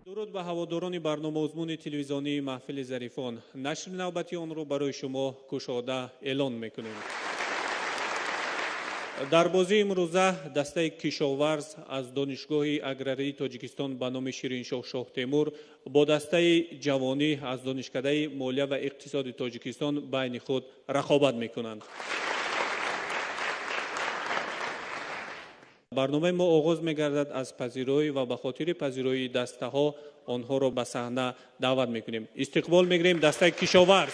درود به هواداران برنامه مضمون تلویزیونی محفل ظریفان. نشر نوبتی آن را برای شما گشاده اعلان میکنیم. در بازی امروزه دسته کشاورز از دانشگاه اگراری تاجیکستان به نام شیرینشاه شاه تیمور با دسته جوانی از دانشکده مالیه و اقتصاد تاجیکستان بین خود رقابت میکنند. برنامه ما آغاز می‌گردد از پذیرایی و به خاطر پذیرایی دسته ها آنها را به صحنه دعوت می‌کنیم. استقبال می‌گیریم دسته کشاورز.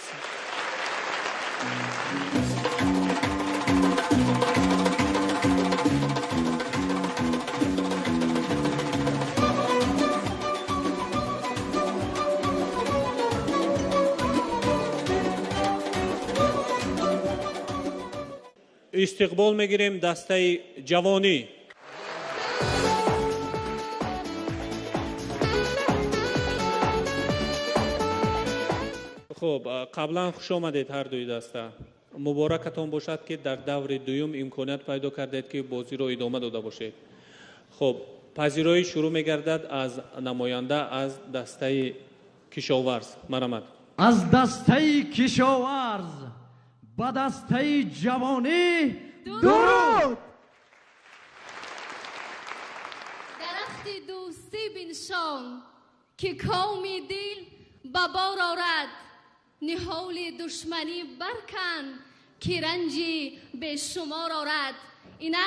استقبال می‌گیریم دسته جوانی. خب قبلا خوش آمدید هر دوی دسته. مبارکتان باشد که در دور دوم امکانیت پیدا کردید که بازی را ادامه داده باشید. خب پذیرایی شروع می‌گردد از نماینده از دسته کشاورز. مرحمت. از دسته کشاورز به دسته جوانی درود. درخت دوستی بنشان که قوم دل به بار آرد، نهال دشمنی برکن که رنجی به شمار آرد. اینک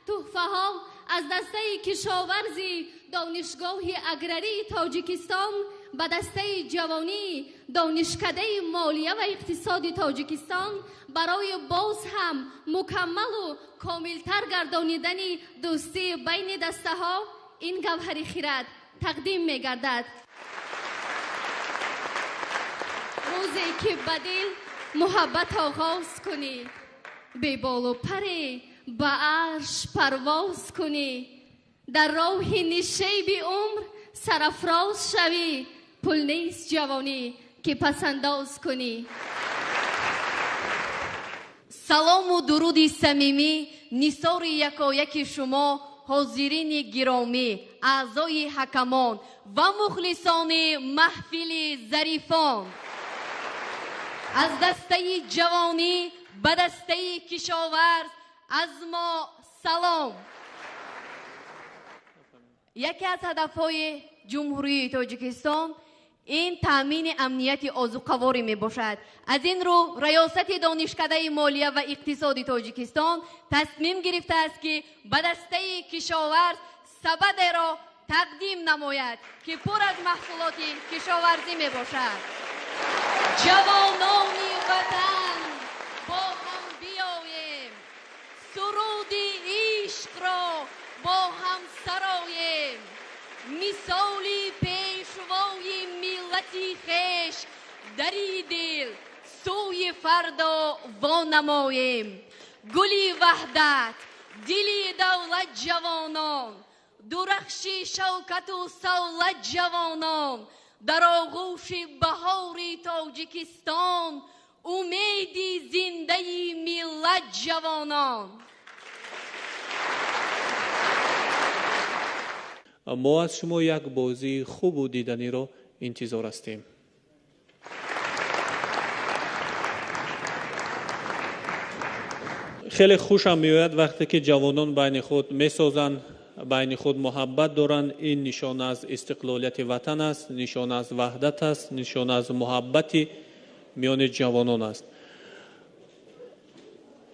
تحفه ها از دسته کشاورزی دانشگاه اگراری تاجیکستان به دسته جوانی دانشکده مالیه و اقتصاد تاجیکستان برای باز هم مکمل و کاملتر گردانیدن دوستی بین دسته ها این گوهر خرد تقدیم می گردد. روزی که به دل محبت آغاز کنی، به بال و پر به عرش پرواز کنی، در راه نشیب عمر سرافراز شوی، پل نیست جوانی که پسنداز کنی. سلام و درود صمیمی نثار یکایک شما حاضرین گرامی، اعضای حکمان و مخلصان محفل ظریفان. از دسته جوانی به دسته کشاورز از ما سلام. یکی از هدفهای جمهوری تاجیکستان این تامین امنیت آذوقه‌واری می باشد. از این رو ریاست دانشکده مالیه و اقتصاد تاجیکستان تصمیم گرفته است که به دسته کشاورز سبد را تقدیم نماید که پر از محصولات کشاورزی می باشد. جوانان وطن با هم بیاییم، سرود عشق را با هم سراییم، مثالی پیشوای ملتی خویش در دل سوی فردا وانماییم. گلی وحدت دلی دولت جوانان، درخشی شوکت و سولت جوانان، در آغوش بهار تاجیکستان امیدی زنده ملت جوانان. ما از شما یک بازی خوب و دیدنی را انتظار هستیم. خیلی خوشم میآید وقتی که جوانان بین خود میسازند، بین خود محبت دارند. این نشانه از استقلالیت وطن است، نشانه از وحدت است، نشانه از محبت میان جوانان است.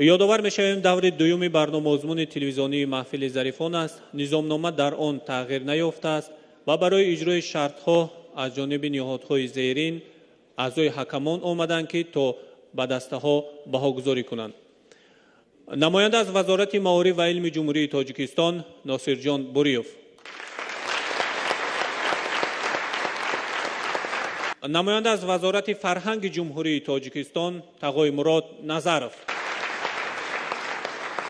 یادآور میشویم دور دوم برنامه مضمون تلویزیونی محفل ظریفان است. نظامنامه در آن تغییر نیافته است و برای اجرای شرطها از جانب نهادهای زیرین اعضای حکمان آمدند که تا به دسته ها بهاگذاری کنند. نماینده از وزارت معارف و علم جمهوری تاجیکستان ناصرجان بوریوف، نماینده از وزارت فرهنگ جمهوری تاجیکستان تقای مراد نظرف،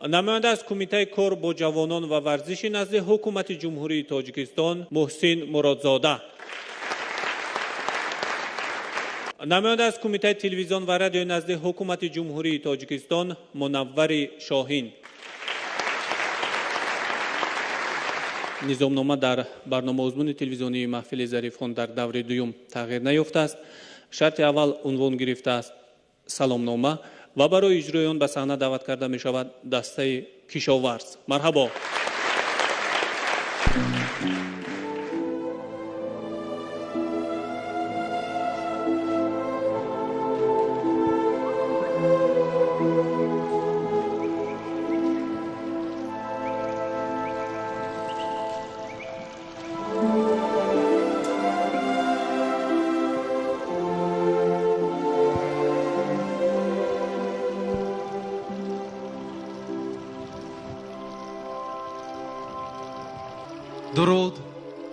نماینده از کمیته کار با جوانان و ورزش نزد حکومت جمهوری تاجیکستان محسن مرادزاده، نماینده از کمیته تلویزیون و رادیو نزد حکومت جمهوری تاجیکستان منور شاهین، نظامنامه در برنامه آزمون تلویزیونی محفل ظریفان در دور دوم تغییر نیافته است. شرط اول عنوان گرفته است سلامنامه و برای اجرای آن به صحنه دعوت کرده می شود دسته کشاورز. مرحبا. درود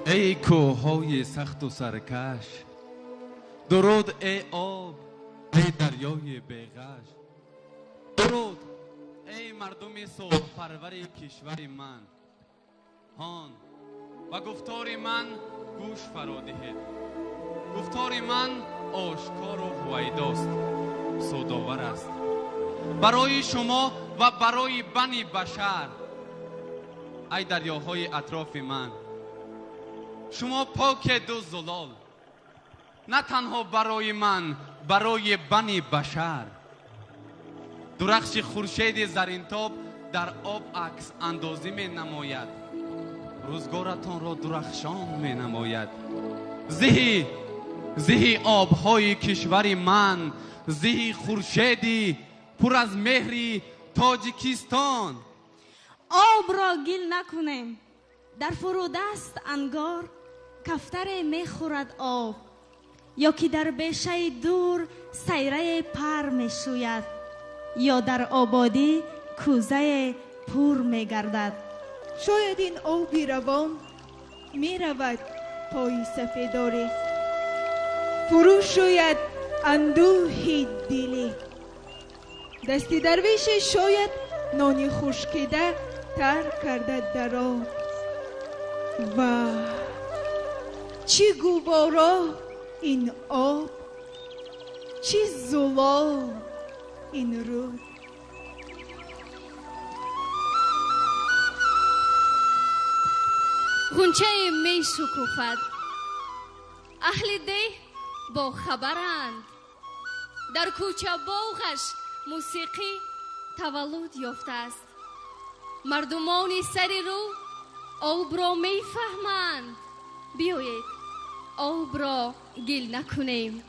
ای کوههای سخت و سرکش، درود ای آب ای دریای بیغش، درود ای مردم صلح پرور کشور من. هان و گفتار من گوش فرا دهید. گفتار من آشکار و هویداست، سودآور است برای شما و برای بنی بشر. ای دریاهای اطراف من، شما پاک دو زلال، نه تنها برای من، برای بنی بشر. درخش خورشید زرینتاب در آب عکس اندازی می نماید، روزگارتان را درخشان می نماید. زهی آبهای کشور من، زهی خورشیدی پر از مهری تاجیکستان. آب را گل نکنیم، در فرودست انگار کفتر میخورد آب، یا که در بیشه دور سیره پر میشوید، یا در آبادی کوزه پور میگردد. شاید این آبی روان میرود پای سفیداری، فرو شاید اندوهی دلی. دستی درویش شاید نانی خشکیده تر کرده در آب. و چی گوارا این آب، چی زلال این رود. غنچه می شکوفد، اهل ده با خبرند، در کوچه باغش موسیقی تولد یافته است. مردمان سر رو آب را می فهمند، بیایید آب را گل نکنیم.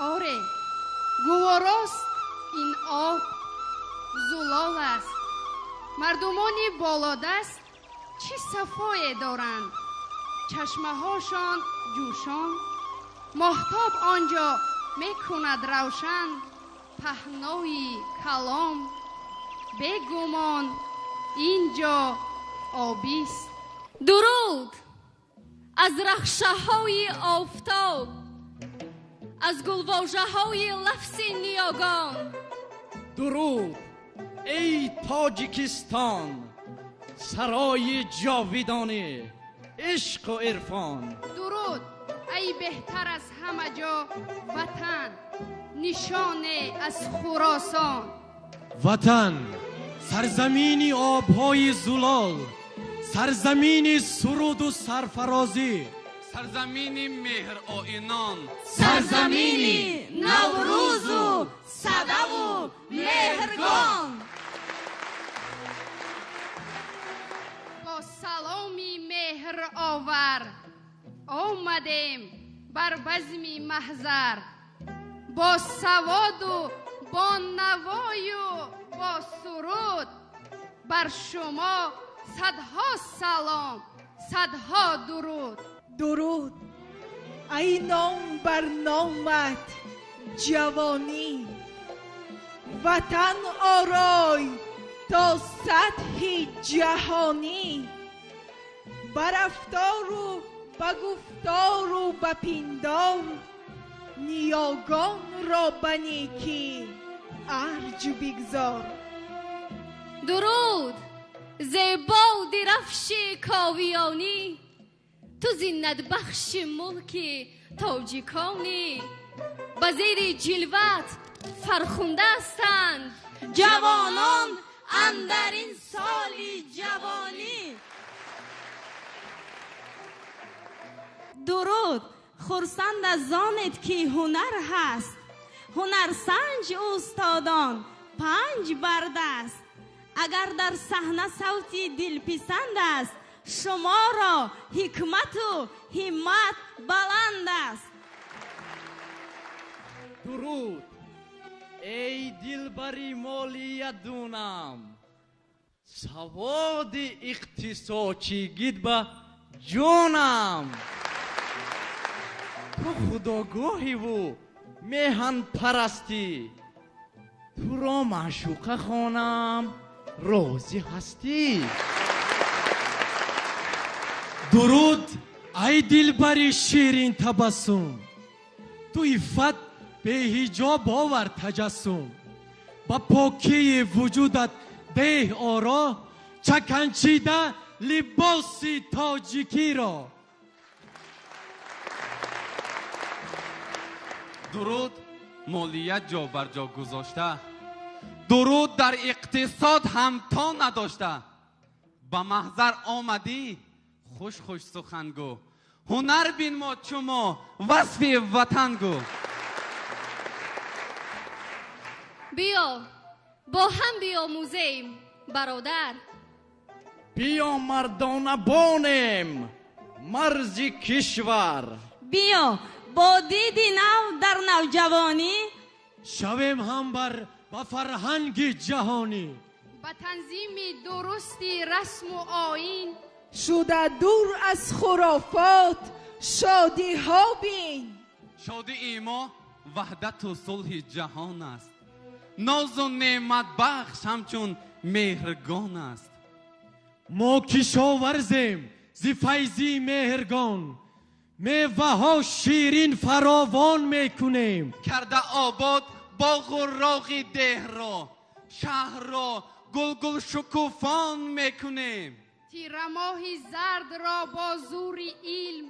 آره، گواراست این آب، زلال است. مردمانی بالادست چه صفایی دارند، چشمه هاشان جوشان، ماهتاب آنجا می کند روشن پهنای کلام. بگمان اینجا آبیست. درود از رخشه های آفتاب، از گلواژه های لفظ نیاگان. درود ای تاجیکستان، سرای جاویدانی عشق و عرفان. درود ای بهتر از همه جا وطن، نشانه از خراسان. وطن سرزمینی آبهای زلال، سرزمینی سرود و سرفرازی، سرزمینی مهر آینان، سرزمینی نوروز و صدف و مهرگان. با سلامی مهر آور آمدیم بر بزمی محضر، با سواد و با نوای و با سرود بر شما صدها سلام، صدها درود. درود ای نام بر نامت جوانی، وطن آرای تا سطح جهانی. بر رفتار و به گفتار و به پیندار، نیاگان را به نیکی ارج بگذار. درود زیبا و درفش کاویانی، تو زینت بخش ملک تاجیکانی. به زیر جلوت فرخنده هستند جوانان اندر این سال جوانی. درود خرسند از آنت که هنر هست، هنرسنج استادان 5 برد است. اگر در صحنه صوتی دلپسند است، شما را حکمت و همت بلند است. درود ای دلبری مولیدونم، سواد اقتصادی گید با جونم. تو خداگاهی و مهن پرستی، تو را معشوقه خانم راضی هستی. درود ای دلبری شیرین تبسم، تو عفت به حجاب آور تجسم. با پاکی وجودت ده آرا، چکنچیده لباس تاجیکی را. درود مالیت جا بر جا گذاشته، درود در اقتصاد همتا نداشته. به محضر آمدی خوش خوش سخن گو، هنر بین ما چما وصف وطن گو. بیا با هم بیاموزیم برادر، بیا مردانه بانیم مرز کشور. بیا با دید نو در نوجوانی، شویم هم بر با فرهنگ جهانی. با تنظیم درستی رسم و آیین، شده دور از خرافات شادی ها بین. شادی ایما وحدت و صلح جهان است، ناز و نعمت بخش همچون مهرگان است. ما کشاورزیم زی فیضی مهرگان، میوه ها شیرین فراوان میکنیم. کرده آباد باغ و راغ ده را، شهر را گل گل شکوفان میکنیم. تیرماهی زرد را با زور علم،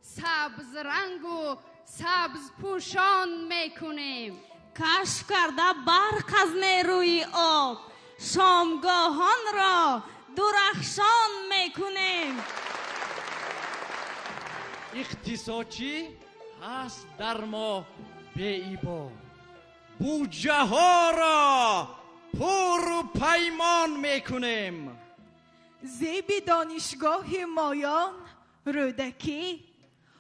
سبز رنگ و سبز پوشان میکنیم. کشف کرده برق از نیروی آب، شامگاهان را درخشان میکنیم. اقتصادی هست در ما به ایبا، بودجه ها را پر و پیمان میکنیم. زیب دانشگاه مایان رودکی،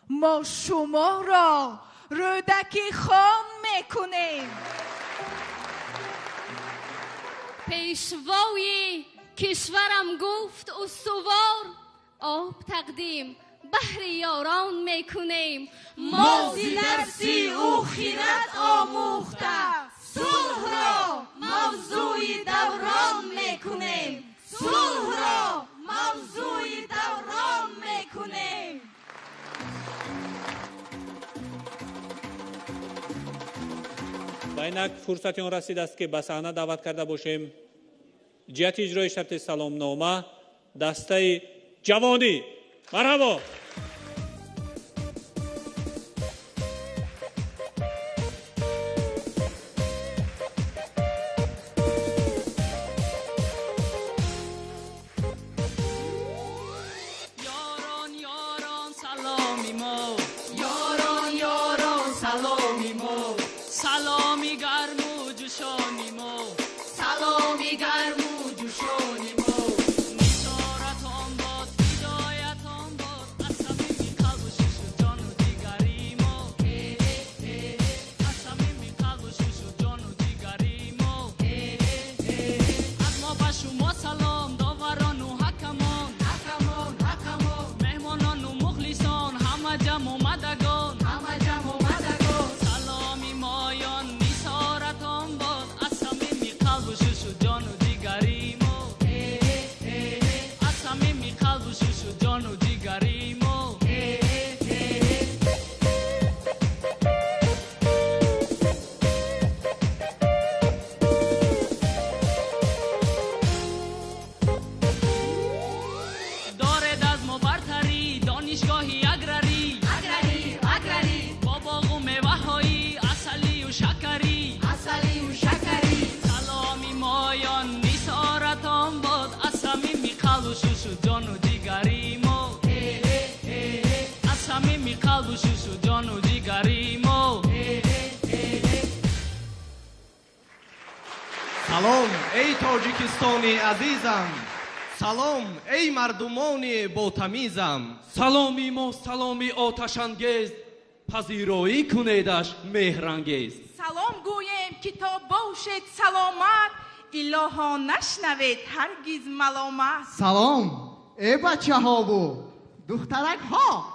ما شما را رودکی خان میکنیم. پیشوای کشورم گفت استوار، آب تقدیم بهر یاران میکنیم. ما زی درسی او خیرت آموخته، صلح را موضوع دوران میکنیم. صلح را موضوع دوران میکنیم. و اینک فرصتی آن رسید است که به صحنه دعوت کرده باشیم جهت اجرای شرط سلامنامه دسته جوانی. مرحبا. Jamo صمیم قلب و شش و جان و جگریمو. سلام ای تاجیکستانی عزیزم، سلام ای مردمان با تمیزم. سلامی ما سلامی آتش انگیز، پذیرایی کنیدش مهرانگیز. سلام گویم که تا باشد سلامت، الها نشنوید هرگز ملامت. سلام ای بچه ها و دخترک ها،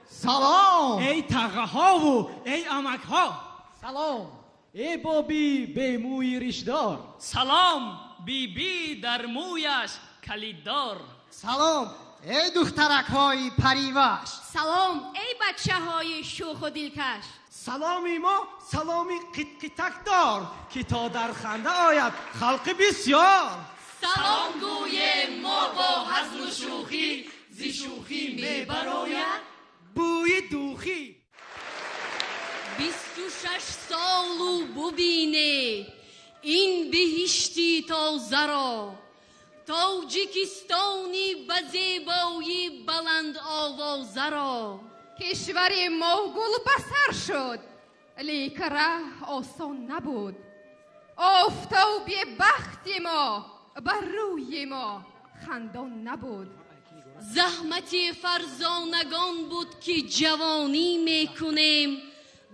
سلام ای تقه ها و ای امک ها. سلام ای بابی به موی ریشدار. سلام بی بی در مویش کلیددار. سلام ای دخترک های پریوش. سلام ای بچه های شوخ و دلکش. سلامی ما سلامی قطقطک دار، که تا در خنده آید خلق بسیار. سلام گویم ما با حزن و شوخی، زی شوخی می براید بوی دوخی. 26 سالو ببینه این بهشتی تازه را، تاجیکستانی به زیبایی بلند آوازه را. کشور ما گل بسر شد، لیک راه آسان نبود. آفتابی بخت ما بر روی ما خندان نبود. زحمت فرزانگان بود که جوانی میکنیم،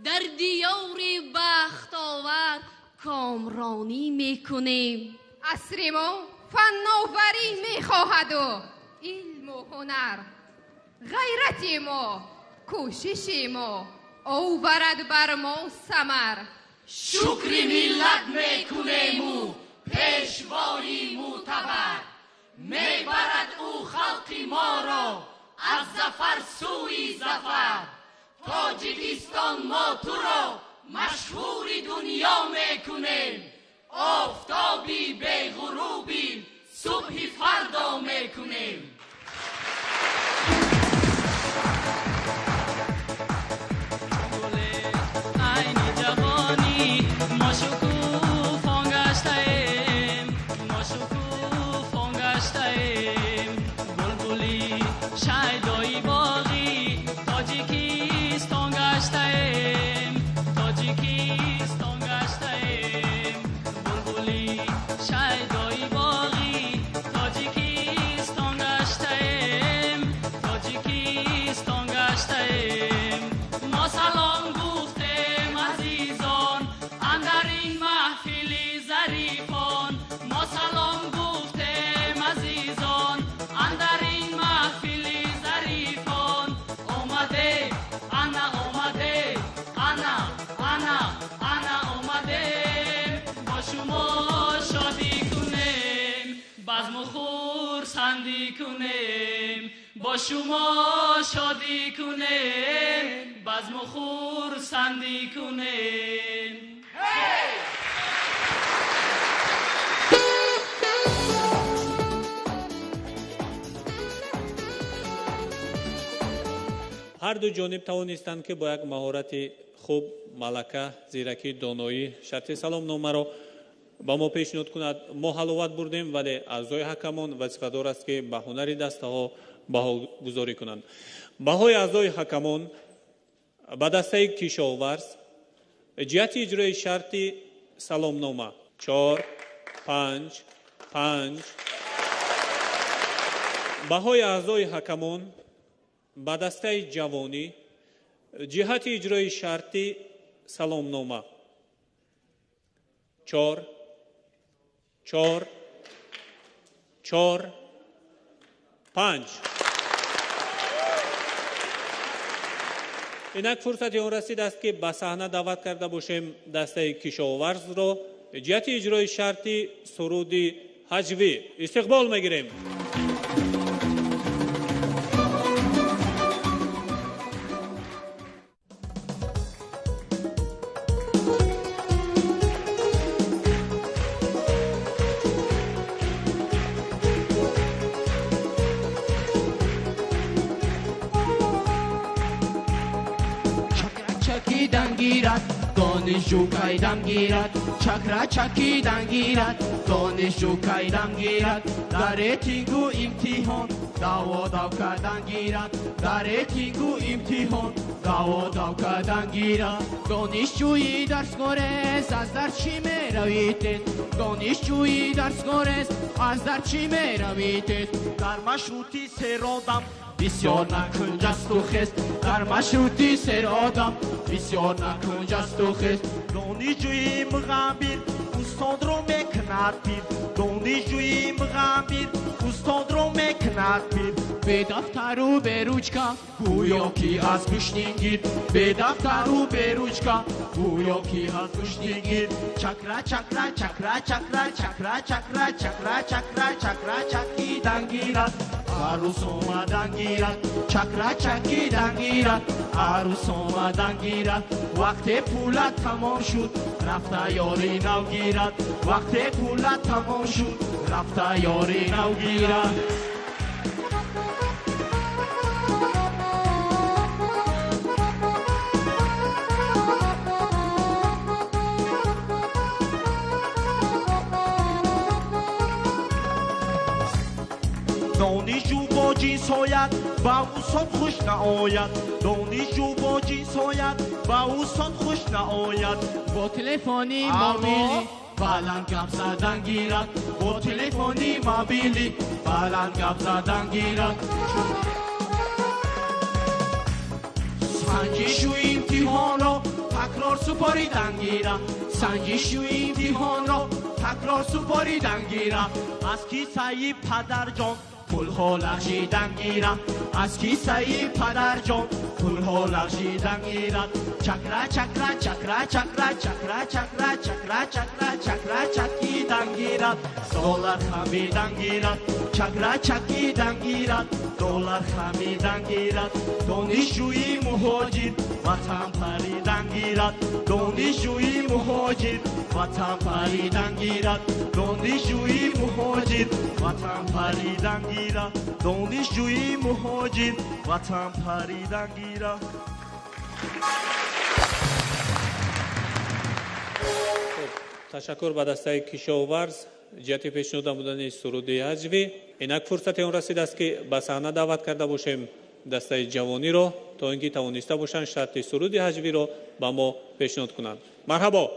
در دیار بخت آور کامرانی میکنیم. عصر ما فناوری میخواهد و علم و هنر، غیرت ما کوشش ما آورد بر ما ثمر. شکر ملت میکنیم و پیشوایی معتبر، میبرد او خلق ما را از ظفر سوی ظفر. تاجیکستان ما تو را مشهور دنیا میکنیم، آفتابی به غروبی صبح فردا میکنیم. عین جوانی ما شکوفان گشتیم، ما شکوفان گشتیم. بلبلی شیدایی باغی تاجیکستان گشتیم، تاجیکستان گشتیم. بلبلی شیدایی باغی تاجیکستان گشتیم، تاجیکستان گشتیم. ما سلام گفتیم عزیزان اندر این محفل ظریفان، ما سلام گفتیم عزیزان اندر این محفل ظریفان. آمده انا آمده انا آمده، با شما شادی کنیم بزم و خرسندی کنیم، با شما شادی کنیم بزم و خرسندی کنیم. هر دو جانب توانستند که با یک مهارت خوب، ملکه، زیرکی، دانایی شرط سلامنامه را با ما پیشنهاد کند. ما حلاوت بردیم، ولی اعضای حکمان وظیفه‌دار است که به هنر دسته ها بهاگذاری کنند. بهای اعضای حکمان به دسته کشاورز جهت اجرای شرط سلامنامه 4 5 5. بهای اعضای حکمان به دسته جوانی جهت اجرای شرط سلامنامه 4 4 4 5. اینک فرصتی آن رسید است که به صحنه دعوت کرده باشیم دسته کشاورز را جهت اجرای شرط سرود هجوی. استقبال میگیریم. دانشجو کایدم گیرد، چکره چکیدن گیرد، دانشجو کایدم گیرد. در تینگو امتحان دوا کردن گیرد، در تینگو امتحان امتحان دوا دو کردن گیرد دانشجویی درس گریز از در چی می روید دانشجویی درس گریز از در چی می روید در مشروطی سر آدم بسیار نکن جست و خست در مشروطی سر آدم بسیار نکن جست و خست دانشجویی مغامیر استاد رو میکند پیر دانشجویی مغامیر استاد رو میکند پیر به دفتر و به روچکا گویا کی از گشتین گیر به دفتر و به روچکا گویا کی از گشتین گیر چکرا چکرا چکرا چکرا چکرا چکرا چکرا چکرا چکرا چکی دنگیرد عروس اومدن گیرد چکرا چکی دنگیرد عروس اومدن گیرد وقت پولت تمام شد رفته یاری نو گیرد وقت پولت تمام شد رفته یاری نو گیرد دانشجو با جنس آید با استاد خوش نآید دانشجو با جنس آید با استاد خوش نآید با تلفنی موبیلی بلند گپ زدن گیرد با تلفنی موبیلی بلند گپ زدن گیرد سنجشو امتحان را تکرار سپاریدن گیرد سنجشو امتحان را تکرار سپاریدن گیرد از کیسه پدر جان پول ها لغزیدن گیرد از کیسه پدر جان پول ها لغزیدن گیرد چکرا چکرا چکرا چکرا چکرا چکرا چکرا چکرا چکرا چکیدن گیرد دلار خمیدن گیرد چکرا چکیدن گیرد دلار خمیدن گیرد دانشجوی مهاجر وطن پریدن گیرد دانشجوی مهاجر وطن پریدن گیرد دانشجوی مهاجر وطن پریدن گیرد دانشجوی مهاجر وطن پریدن گیرد تشکر به دسته کشاورز جهت پیشنهاد بودن سرود هجوی. اینک فرصت اون رسید است که به صحنه دعوت کرده باشیم دسته جوانی رو تا اینکه توانسته باشند شرط سرود هجوی رو به ما پیشنهاد کنند. مرحبا.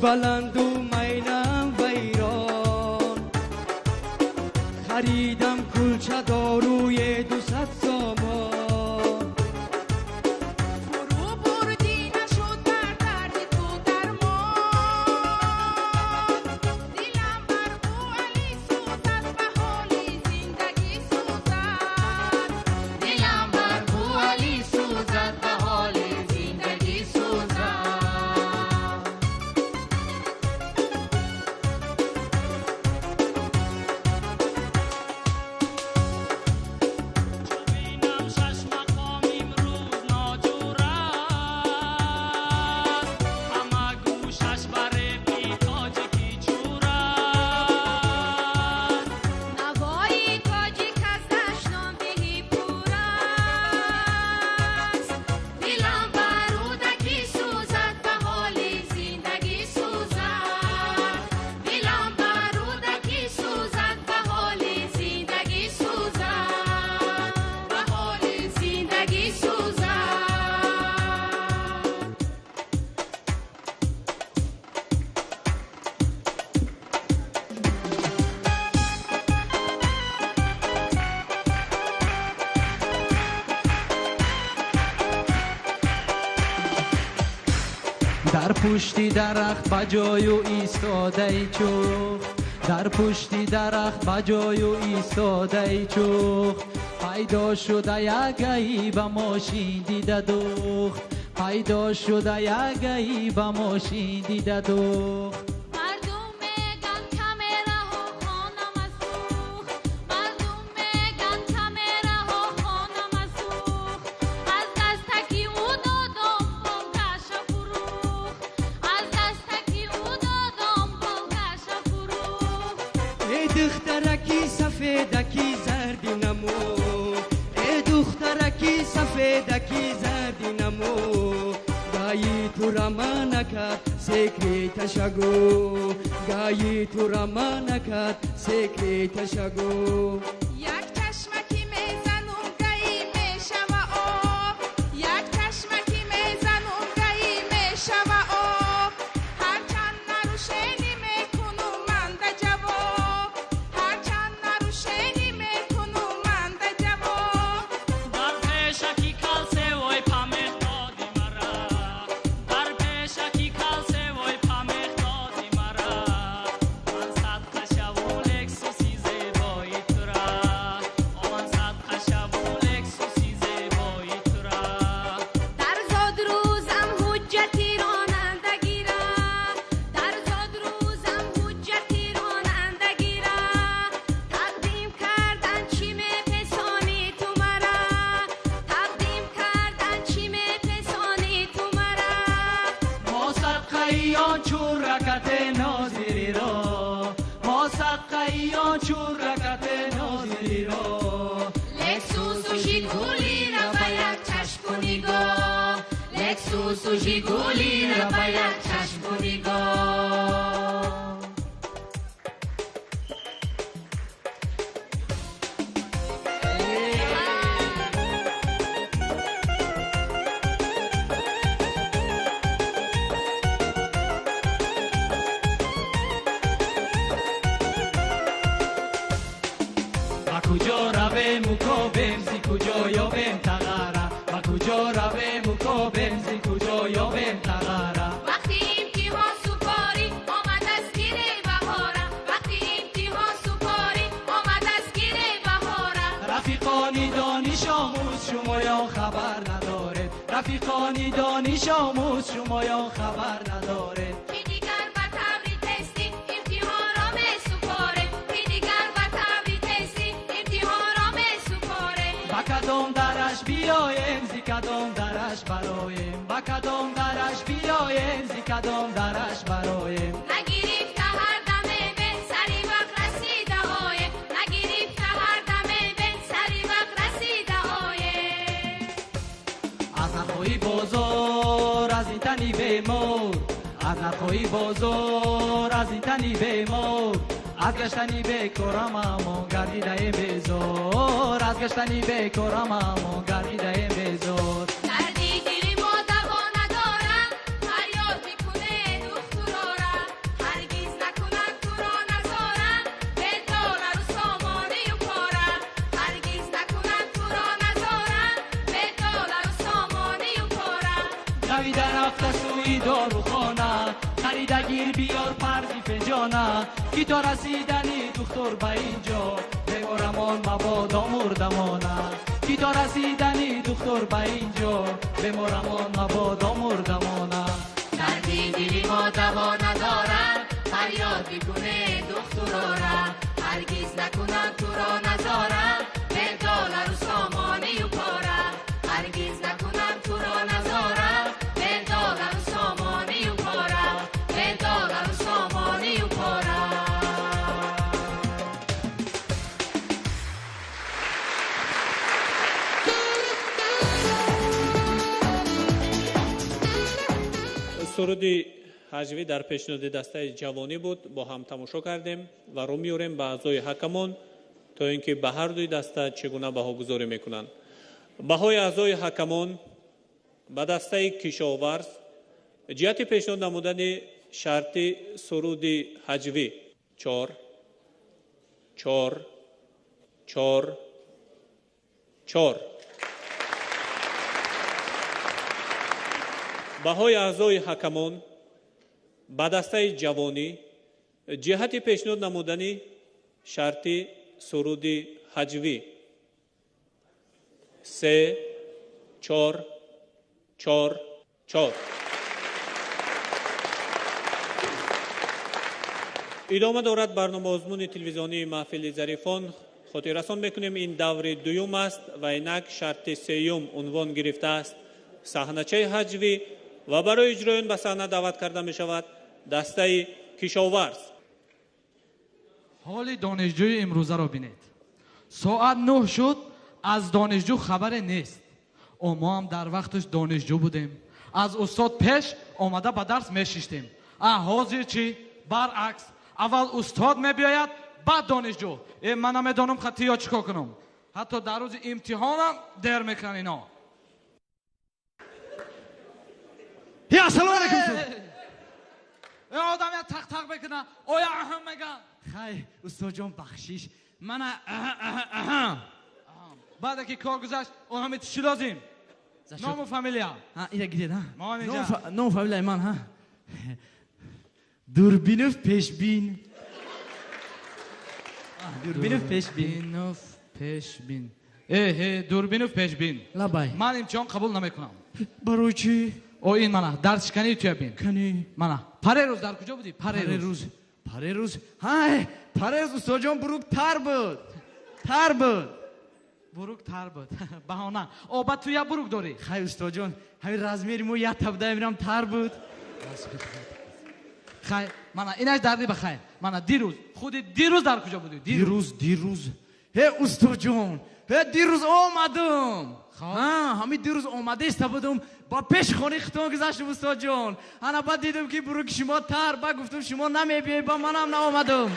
بلند و میلم ویران خریدم کلچه داروی 200 سامان فرو بردی نشد بر درد تو درمان دلم بر بو علی سوزد و حال زندگی سوزد دلم بر بو علی سوزد و حال زندگی سوزد در پشتی درخت بجای و ایستاده چو در پشتی درخت بجای و ایستاده چوخ پیدا شده یگهی به ماشین دیده دوخت پیدا شده یگهی به ماشین دیده دوخت دخترکی سفیدکی زردی نمو ای دخترکی سفیدکی زردی نمو گایی تو رما نکرد سکری تشگو گایی تو رما نکرد سکری تشگو یک چشمکی میزنم گایی میشوه آب یک چشمکی میزنم گایی میشوه آب هرچند نروشنی میکنم من ده جواب هرچند نروشنی میکنم من ده جواب در پیشکی کلسه وی پامیخ دادی مرا در پیشکی کلسه وی پامیخ دادی مرا من صدقه شوم لکسوسی زیبایی تو را من صدقه شوم لکسوسی زیبایی تو را در زاد روزم حجتی رانندگی را در زاد روزم حجتی رانندگی را تقدیم کردن چی میپسانی تو مرا تقدیم کردن چی میپسانی تو مرا ما صدقیان چون رکت ناظری را ما صدقیان چون رکت ناظری را لکسوس و ژیگولی را به یک چشم و نگاه لکسوس و ژیگولی را به یک چشم و نگاه با کجا رویم مکابیم زی کجا یابیم تغاره با کجا رویم مکابیم زی کجا یابیم تغاره وقتی امتحان سپاری آمد از گیر بهاره وقتی امتحان سپاری آمد از گیر بهاره رفیقانی دانش آموز شما یا خبر نداره رفیقانی دانش آموز شما یا خبر نداره کی دیگر به تبری تستی امتحان را می سپاره کی دیگر به تبری تستی امتحان را می سپاره با کدام درش بیایم زی کدام درش برایم با کدام درش بیایم زی کدام درش برایم نگیریفته هر دمه به سری وقت رسیده آیه نگیریفته هر دمه به سری وقت رسیده آیه از نخواهی بازار از این تنی بمور از نخواهی بازار از این تنی بمور از گشتنی بکرم اما گردیده بزار از گشتنی بکرم اما گردیده بزار دردی دلی ما دوا ندارن فریاد میکنه دخترا را هرگز نکنن تو را نزارن به دلار و سامانه و کارا هرگز نکنن تو را نزارن به دلار و سامانه و کارا دویده رفته سوی داروخانه خریده گیر بیار پردی فنجانه کی تا رسیدنی دختر به اینجا بمارمان مبادا مردمانه کی تا رسیدنی دختر به اینجا بمارمان مبادا مردمانه دردی دلی ما دوا ندارن فریاد میکنه دخترا را هرگز نکنن تو را نزارن به دلار و سامانه و کارا هرگز نکنن تو را نزارن به دلار و سامانه و کارا به دلار و سامانه و کارا سرودی حجوی در پیشنهاد دسته جوانی بود با هم تماشا کردیم و رو میوریم به اعضای حکمان تا اینکه به هر دوی دسته چگونه بهاگذاری میکنند. بهای اعضای حکمان به دسته کشاورز جهت پیشنهاد نمودن شرطی سرودی حجوی 4 4 4 4 بهای اعضای حکمان به دسته جوانی جهت پیشنهاد نمودنی شرطی سرودی هجوی 3 4 4 4 ادامه دارد برنامه آزمون تلویزیونی محفل ظریفان. خاطررسان میکنیم این دور دوم است و اینک شرط سیوم عنوان گرفته است صحنه‌چه هجوی و برای اجرای آن به صحنه دعوت کرده می شود دسته کشاورز. حال دانشجوی امروزه را بینید. ساعت 9 شد، از دانشجو خبری نیست. ما هم در وقتش دانشجو بودیم. از استاد پیش آمده به درس میشیشتیم. حاضر چی؟ برعکس. اول استاد میبیاید بعد دانشجو. من نمیدانم خطی یا چیکار کنم. حتی در روز امتحانم دیر میکنن اینا. یا سلام علیکم. آدم یا تق تق بکنه آیا اهم میگن. خیلی استاد جان بخشیش من بعد که کار گذشت همه چی لازم؟ نام و فامیلیا. اینه گیرید ها. ما اینجا نام فامیلیا من ها. دوربین و پیشبین. دوربین و پیشبین. دوربین و پیشبین. لبای. من امتحان قبول نمیکنم. برای چی؟ این منه درس کنی توی بین. کنی. منه. پره روز در کجا بودی؟ پره روز. های. پره روز استاد جان بروک تر بود. بروک تر بود. بهانه. بعد تو یا بروک داری؟ خیلی استاد جان همین رزمیری مو یا تبدیل میرم تر بود. خیلی منه اینش دردی بخیر. منه دیروز در کجا بودی؟ دیروز. استاد جان دیروز آمدم. همین دیروز آمده است بودم با پیش خانه خطان گذاشتم استاد جان. انا بعد دیدم که بروک شما تر با گفتم شما نمیبیایی با منم نآمدم.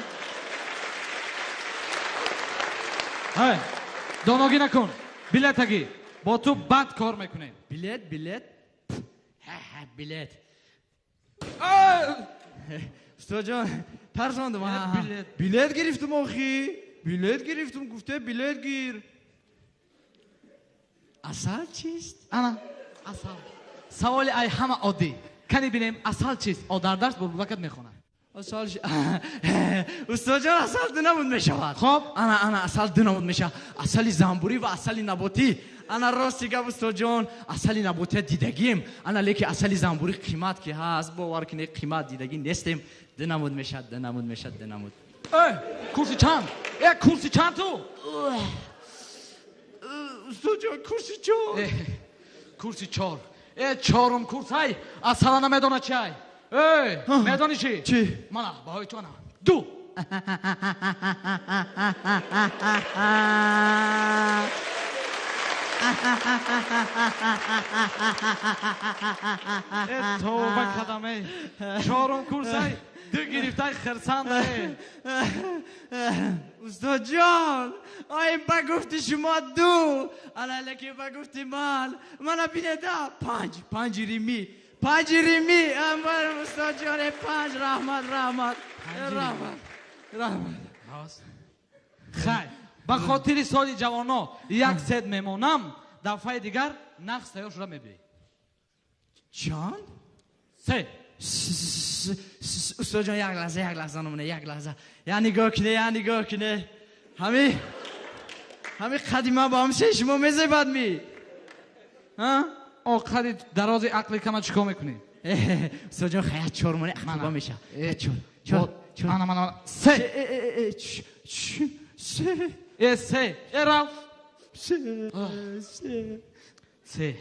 داناگی نکن. بلیت اگی با تو بد کار میکنیم. بلیت استاد جان ترساندم. بلیت گرفتم آخی. بلیت گرفتم گفته بلیت گیر. اصل چیست؟ انا اصل سوال ای همه عادی کنی بینیم اصل چیست؟ در درس بربکت میخونه. اصل استاد جان اصل دو نمود میشود. خب انا اصل دو نمود میشه. اصل زنبوری و اصل نباتی. انا راستی گفت استاد جان اصل نباتی دیدگیم. انا لیکی اصل زنبوری قیمت که هست باور کنی قیمت دیدگی نیستیم. دو نمود میشه. کرسی چند؟ کرسی چند تو؟ استاد جان کرسی 4. چهارم کورس های اصلا نمیدونه چی های. میدانی چی؟ چی؟ منه باهای تو نه 2. توبه کدامه چهارم کورس های 2 گرفته خرسنده. استاد جان آیا بگفتی شما 2 انا لکی بگفتی من بینده 5 ریمی امبر استاد جان 5 رحمت خیلی به خاطر سال جوانا 1 سد میمونم دفعه دیگر نقص تیار شده میبری. چند؟ 3 استاد جان یک لحظه نمونه یک لحظه یا نگاه کنه همین قدیمه با هم شما میزه بد می آخری دراز عقل کمه چیکار میکنی؟ استاد جان خیلی 4 مونه اختبا میشه. 4 3 رفت 3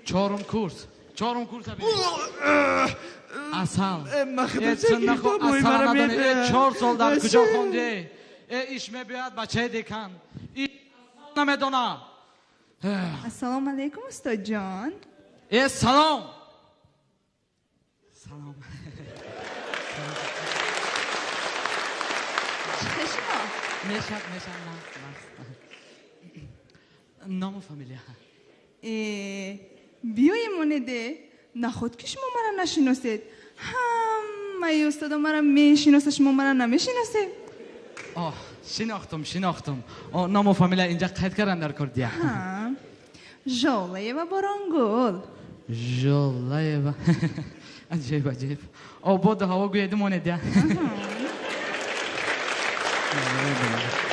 چهارم کورس اصل اصل ندانی 4 سال در کجا خونده ایش میبید بچه دیکن نمیدونه. السلام علیکم استاد جان. سلام. میشد نام و فامیلیا. بیای مونده نخود که شما مرا نشناسید. همه استادا مرا میشناسه شما مرا نمیشناسه. شناختم. نام و فامیلیا اینجا قید کردن در کردیا. ژاله و بارانگل. عجیب عجیب آباد هوا گویدی مونده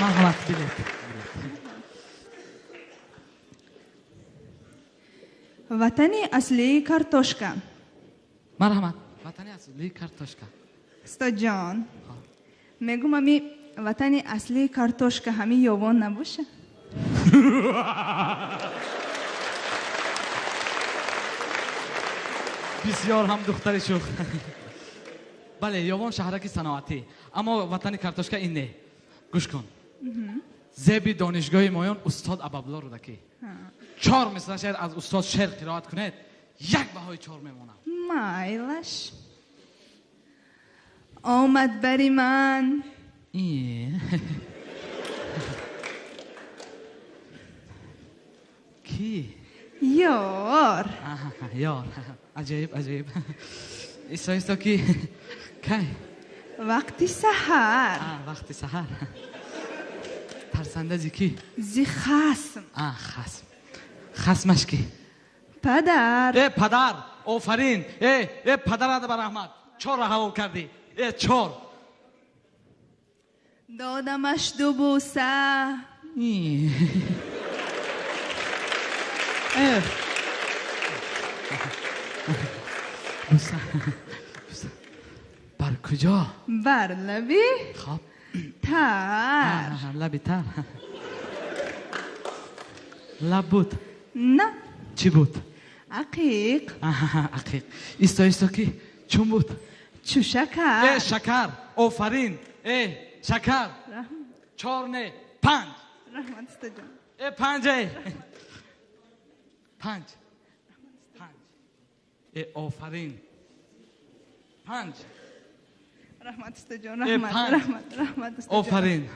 مرحمت بلیت وطن اصلی کارتوشکا. مرحمت وطن اصلی کارتوشکا. استاد جان میگم امی وطن اصلی کارتوشکا همی یوان نباشه. بسیار هم دختر شوخ. بله یوان شهرک صنعتی اما وطن کارتوشکا این نه. گوش کن. زبی دانشگاه مایان استاد ابابلا رو دکی. 4 مثل شعر از استاد شعر قرائت کنید 1 بهای 4 میمونم. مایلش آمد بری من کی؟ یار. یار عجیب عجیب ایسا کی؟ کی؟ وقتی سحر. وقتی سحر ترسنده زی کی؟ زی خسم. خسم خسمش کی؟ پدر. پدر آفرین پدرت بر رحمت 4 حوال کردی 4 دادمش 2 بوسه. بوسه بر کجا؟ بر لبی. خب تر. لبی تر لب بود؟ نه. چی بود؟ عقیق. عقیق ایستا کی؟ چون بود؟ چو شکر. شکر آفرین شکر 4 نه 5 رحمت استاد جان 5 5 آفرین 5 رحمت استاد جان رحمت استاد آفرین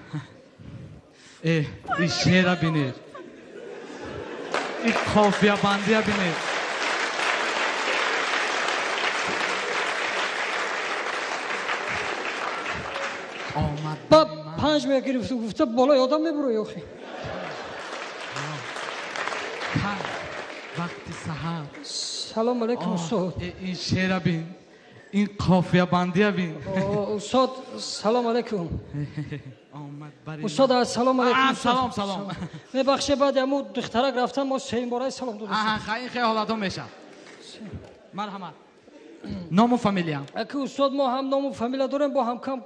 این شعر بینید این قافیه بندی بینید آمد با 5 میگرفت گفته بالای آدم میبروی آخی وقتی سحر. سلام علیکم استاد. این شعر بین این قافیه بندی بین استاد سلام علیکم. استاد السلام علیکم. سلام میبخشه بعد امو دخترک رفتم ما 3 باره سلام دادم. خیلی حالتون میشه. مرحمت نام و فامیلیا. اگه استاد ما هم نام و فامیلیا داریم با هم کم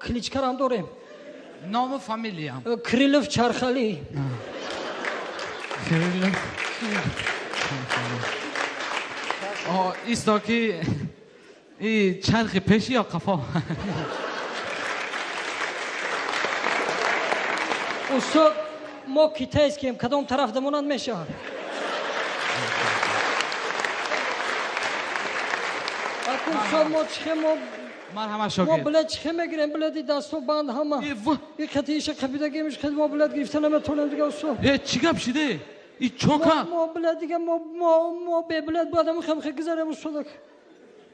کلیچکر هم داریم. نام و فامیلیا. کریلوف چرخالی. کریلوف ایستا کی این چرخ پیشی یا قفا؟ استاد ما کی تیز کیم کدام طرف دمونند میشه. استاد ما چه مرحمت شاگرد ما بلد چه میگیریم بلدی دستو بند همه این خطیش قبیدگی میشه خیلی ما بلد گرفتن نمیتونیم دیگه استاد. چی گپ شده؟ این چوکا ما بلد دیگه ما به بلد بعدم خیلی گذاریم استاد.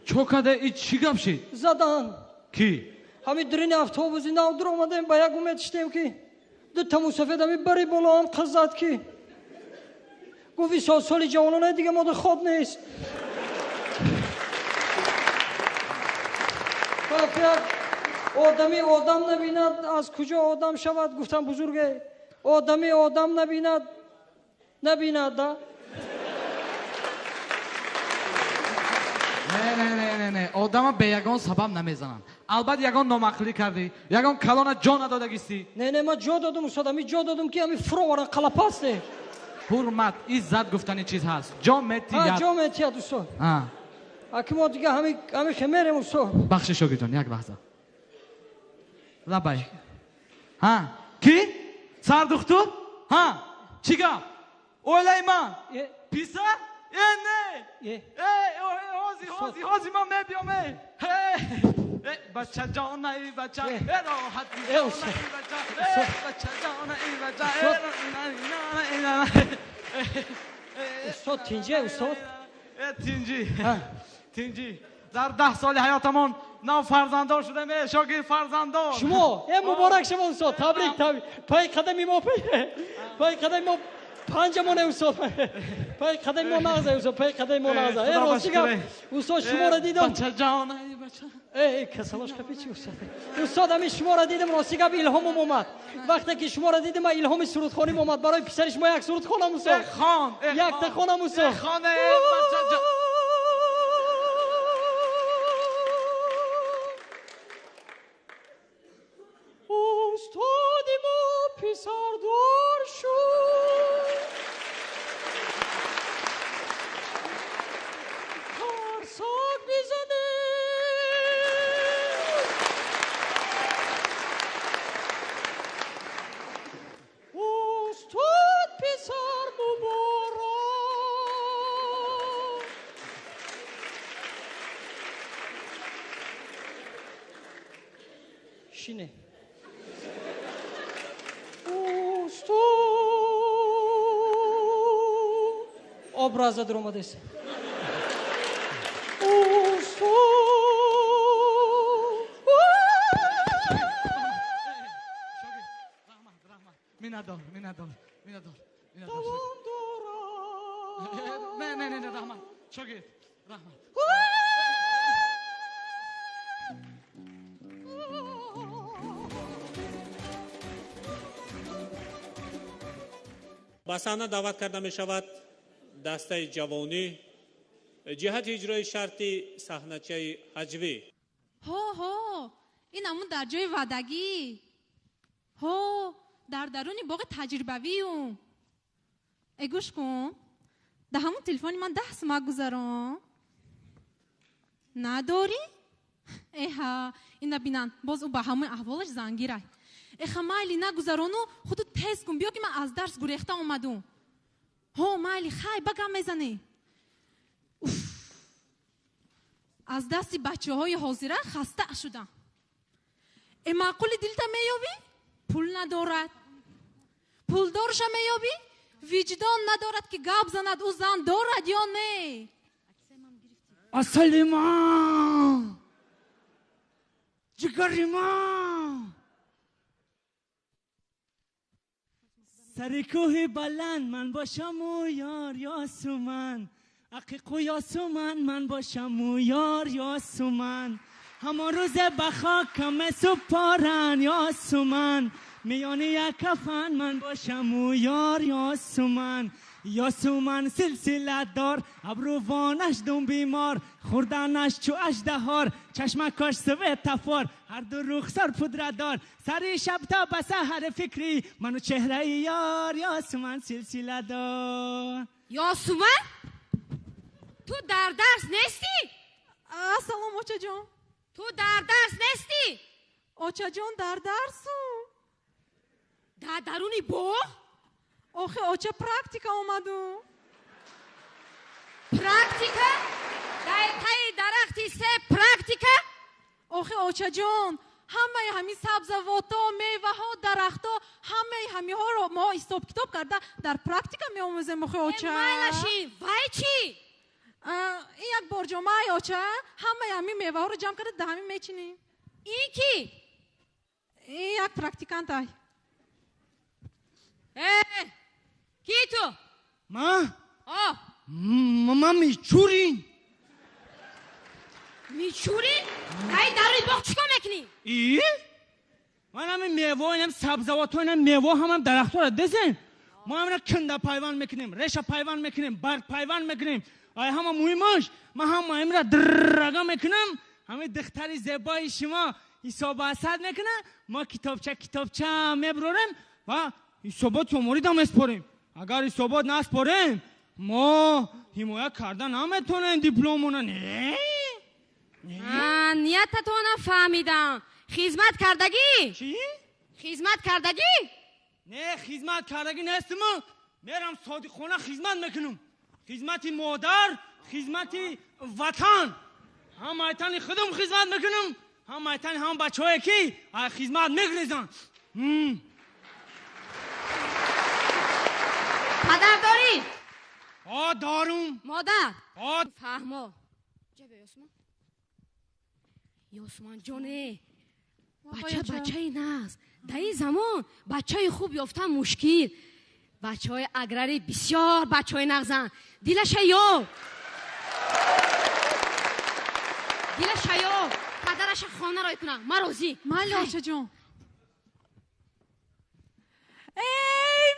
چوکا ده این چی گپ شد؟ زدن کی؟ همین درین اتوبوسی ناو در اومدیم با یک امید شدیم که 2 تا مسافر همی بری بالا هم قزد کی گفتی سالی جوانانه دیگه ما در خود نیست. آدمی آدم نبیند از کجا آدم شود گفتم بزرگه آدمی آدم نبیند نه آدم به یگان سبب نمیزنن. البته یگان نامعقلی کردی یگان کلان جا ندادگیستی. نه من جا دادم استاد همی جا دادم که همی فرورن قلپاسته. حرمت عزت گفتنی چیز هست. جا متیت. جا متیت استاد. اکی ما دیگه همی خمیریم استاد. بخش شاگردان یک لحظه. لبای. کی؟ سر دختر؟ چی گفت؟ اولای من. پیسه؟ نه. هازی من میبیامه. بچه جان ای بچه راحت بچه جان ای بچه استاد تینجی استاد تینجی در 10 سال حیاتمون نو فرزنددار شدم شاگرد فرزنددار شما مبارک شما استاد تبریک پای قدمی ما پنجمونه استاد پای قدم ما نغزه استاد پای قدم ما نغزه ای راستی گم استاد شما را دیدم بچه جان ای بچه ای کسلاش کپی چی استاد استاد همی شما را دیدم راستی گم الهامم اومد وقتی که شما را دیدم الهام سرودخوانی اومد برای پسر شما یک سرود خوانم استاد خان یک تا خوانم استاد خان بچه جان استاد ما پسر دار شد ترسک بزنه استاد پسر مبارک شینه образа дромадес. Minador. Ne, Rahman. Şogit. Rahman. ба саҳна даъват карда мешавад дастаи ҷавонӣ ҷиҳати иҷрои шарти саҳначаи ҳаҷвӣ. ҳо ин ҳамун дар ҷои ваъдагӣ ҳо дар даруни боғи таҷрибавию гӯш кун дар ҳамун телефони ман 10 сума гузарон надорӣ эҳа ина бинан боз ӯ ба ҳамаи аҳволаш зангирай эха майли нагузарону худу тез кун биё ки ман аз дарс гурехта омадум ҳо майли хай багам мезанӣ аз дасти бачаҳои ҳозира хаста шудам маъқули дилта меёбӣ пул надорад пулдорша меёбӣ виҷдон надорад ки гап занад ӯ зан дорад ё не асали ман ҷигари ман سر کوه بلند من باشم و یار یاسومن عقیق و یاسومن من باشم و یار یاسومن همان روز بخاکم سپارن یاسومن میان یک کفن من باشم و یار یاسومن یاسومن سلسله دار ابروانش دون بیمار خوردنش چو اژدهار چشمکاش سوی تفار هر دو رخسار پودره دار سر شب تا به سحر فکری منو چهره یار یاسومن سلسله دار یاسومن تو در درس نیستی؟ سلام اوچا جان تو در درس نیستی؟ اوچا جان در درسو در درونی باغ؟ آخه اوچا پرکتیکا اومدو پرکتیکا؟ در تای درختی سه پرکتیکا؟ آخه اوچا جان همه همین سبزواتا میوه ها درخت ها همه همین ها رو ما استوب کتاب کرده در پرکتیکا می آموزیم آخه اوچا مایلشی وای چی؟ این یک برجامه اوچا همه همین میوه ها رو جمع کرده در همین میچینیم این کی؟ این یک پرکتیکانت های کی تو؟ ما؟ ما میچورین میچورین؟ ای داری باغ چیکار میکنی؟ ای؟ من همین میوه اینم سبزوات و اینم میوه هم درخت رو دزن ما همین کنده پایوان میکنیم ریشه پایوان میکنیم برگ پایوان میکنیم آیا همه مویماش ما هم همین را درگا میکنم همین دختری زیبای شما حساب حسد میکنه ما کتابچه میبروریم و حسابات شماری دام اسپاریم اگر حسابات نسپاریم ما حمایت کردن نمیتونیم دیپلمونه نه نیت تو نفهمیدم خدمت کردگی چی؟ خدمت کردگی؟ نه خدمت کردگی نیستم میرم صادقانه خدمت میکنم خدمت مادر خدمت وطن هم ایتن خودم خدمت میکنم هم ایتن هم بچه های که خدمت میگریزن پدر داری؟ دارم مادر؟ فهمو جبه یاسمان جانه بچه این است در این زمان بچه خوب یافتن مشکل بچه های اگراری بسیار بچه های نغزن. دیل شیو پدرش خانه رای کنم. ما راضی. مالی آچه جون. ای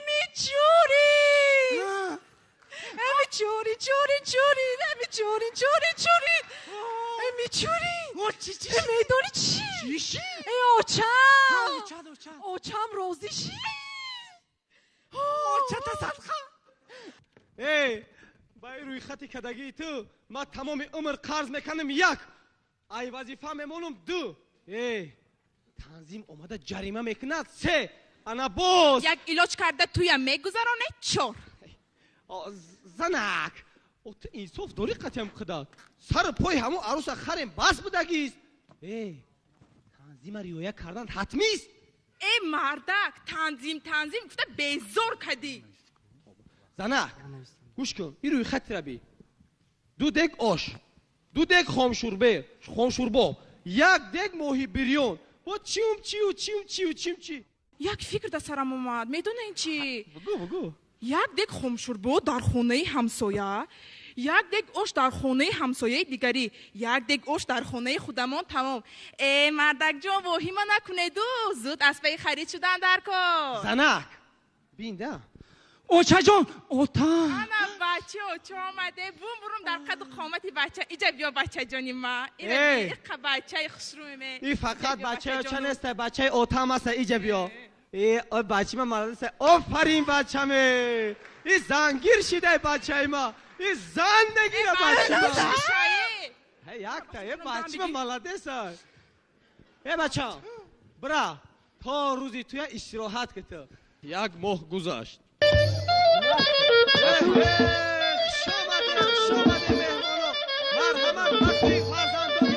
میچوری چوری ای میدونی چی؟ ای آچم راضی شی. ای بای روی خطی کدگی تو ما تمام عمر قرض میکنم یک، ای وظیفه میمونم دو. ای تنظیم اومده جریمه میکند سه. انا باز یک ایلاج کرده توی میگذرانه چهار. زنک او تو انصاف داری قطعیم قدر سر پای همون عروس خریم بس بدگیست. ای تنظیم ریویه کردن حتمی است. ای مردک تنظیم گفته بیزار کدی. زنک گوش کن این روی خط ربی. دو دگ آش، دو دگ خامشوربا، یک دگ ماهی بریون با چی. یک فکر در سرم اومد. میدونه این چی؟ بگو. یک دگ خامشوربا در خونه همسایه، یک دگ آش در خونه همسایه دیگری، یک دگ آش در خونه خودمان. تمام. ای مردک جان واهی ما نکنه دو زود اسبای خرید شدن در کار. زنک بینده اوچه جان اوتا انا بچه اوچه آمده بروم در قد قامتی بچه ایجا بیا بچه جانی ما. این بچه خسرومه. این فقط بچه اوچه نیست، بچه اوتا هم هست. ایجا بیا. ای بچه ما مرد است. آفرین بچه می این زنگیر شده بچه ما. این زن نگیره بچه ما. یک تا یه بچه ما ملده است. ای بچه برا تا روزی توی استراحت که تو یک ماه گذاشت. شامده مهمانو مرحمت بطری فرزندانی.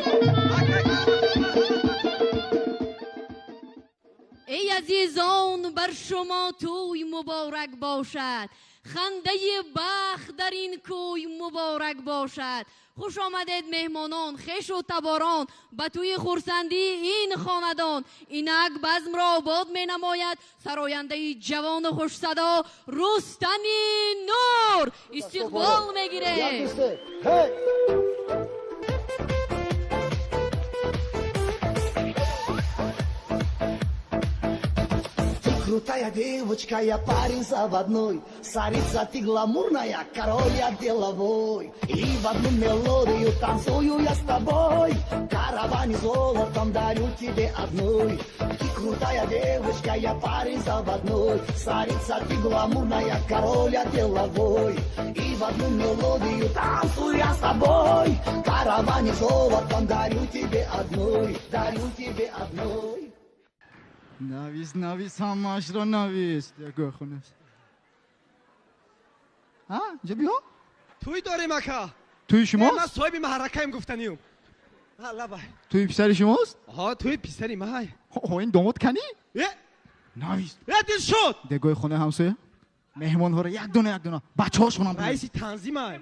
ای عزیزان بر شما توی مبارک باشد، خنده بخت در این کوی مبارک باشد. خوش آمدید مهمانان خویش و تباران به توی خرسندی این خاندان. اینک بزم را آباد می نماید سراینده جوان و خوش صدا رستم نور استقبال میگیره. Крутая девочка, я парень заводной, царица ты гламурная, король я деловой. И в одну мелодию танцую я с тобой, караване золотом дарю тебе одной. Ты крутая девочка, я парень заводной, царица ты гламурная, король я деловой. И в одну мелодию танцую я с тобой, караване золотом дарю тебе одной, дарю тебе одной. نویس همش رو نویس دیگه خونه. ها اینجا بیا. توی داری مکا. توی شما؟ من صاحب محرکه گفتنیم. الله بای. توی پسر شماست؟ ها توی پسری مای. این داماد کنی؟ نویس. دل شد. دیگه خونه همسایه. مهمان ها رو یک دونه بچه‌هاشون هم. رئیس تنظیمه.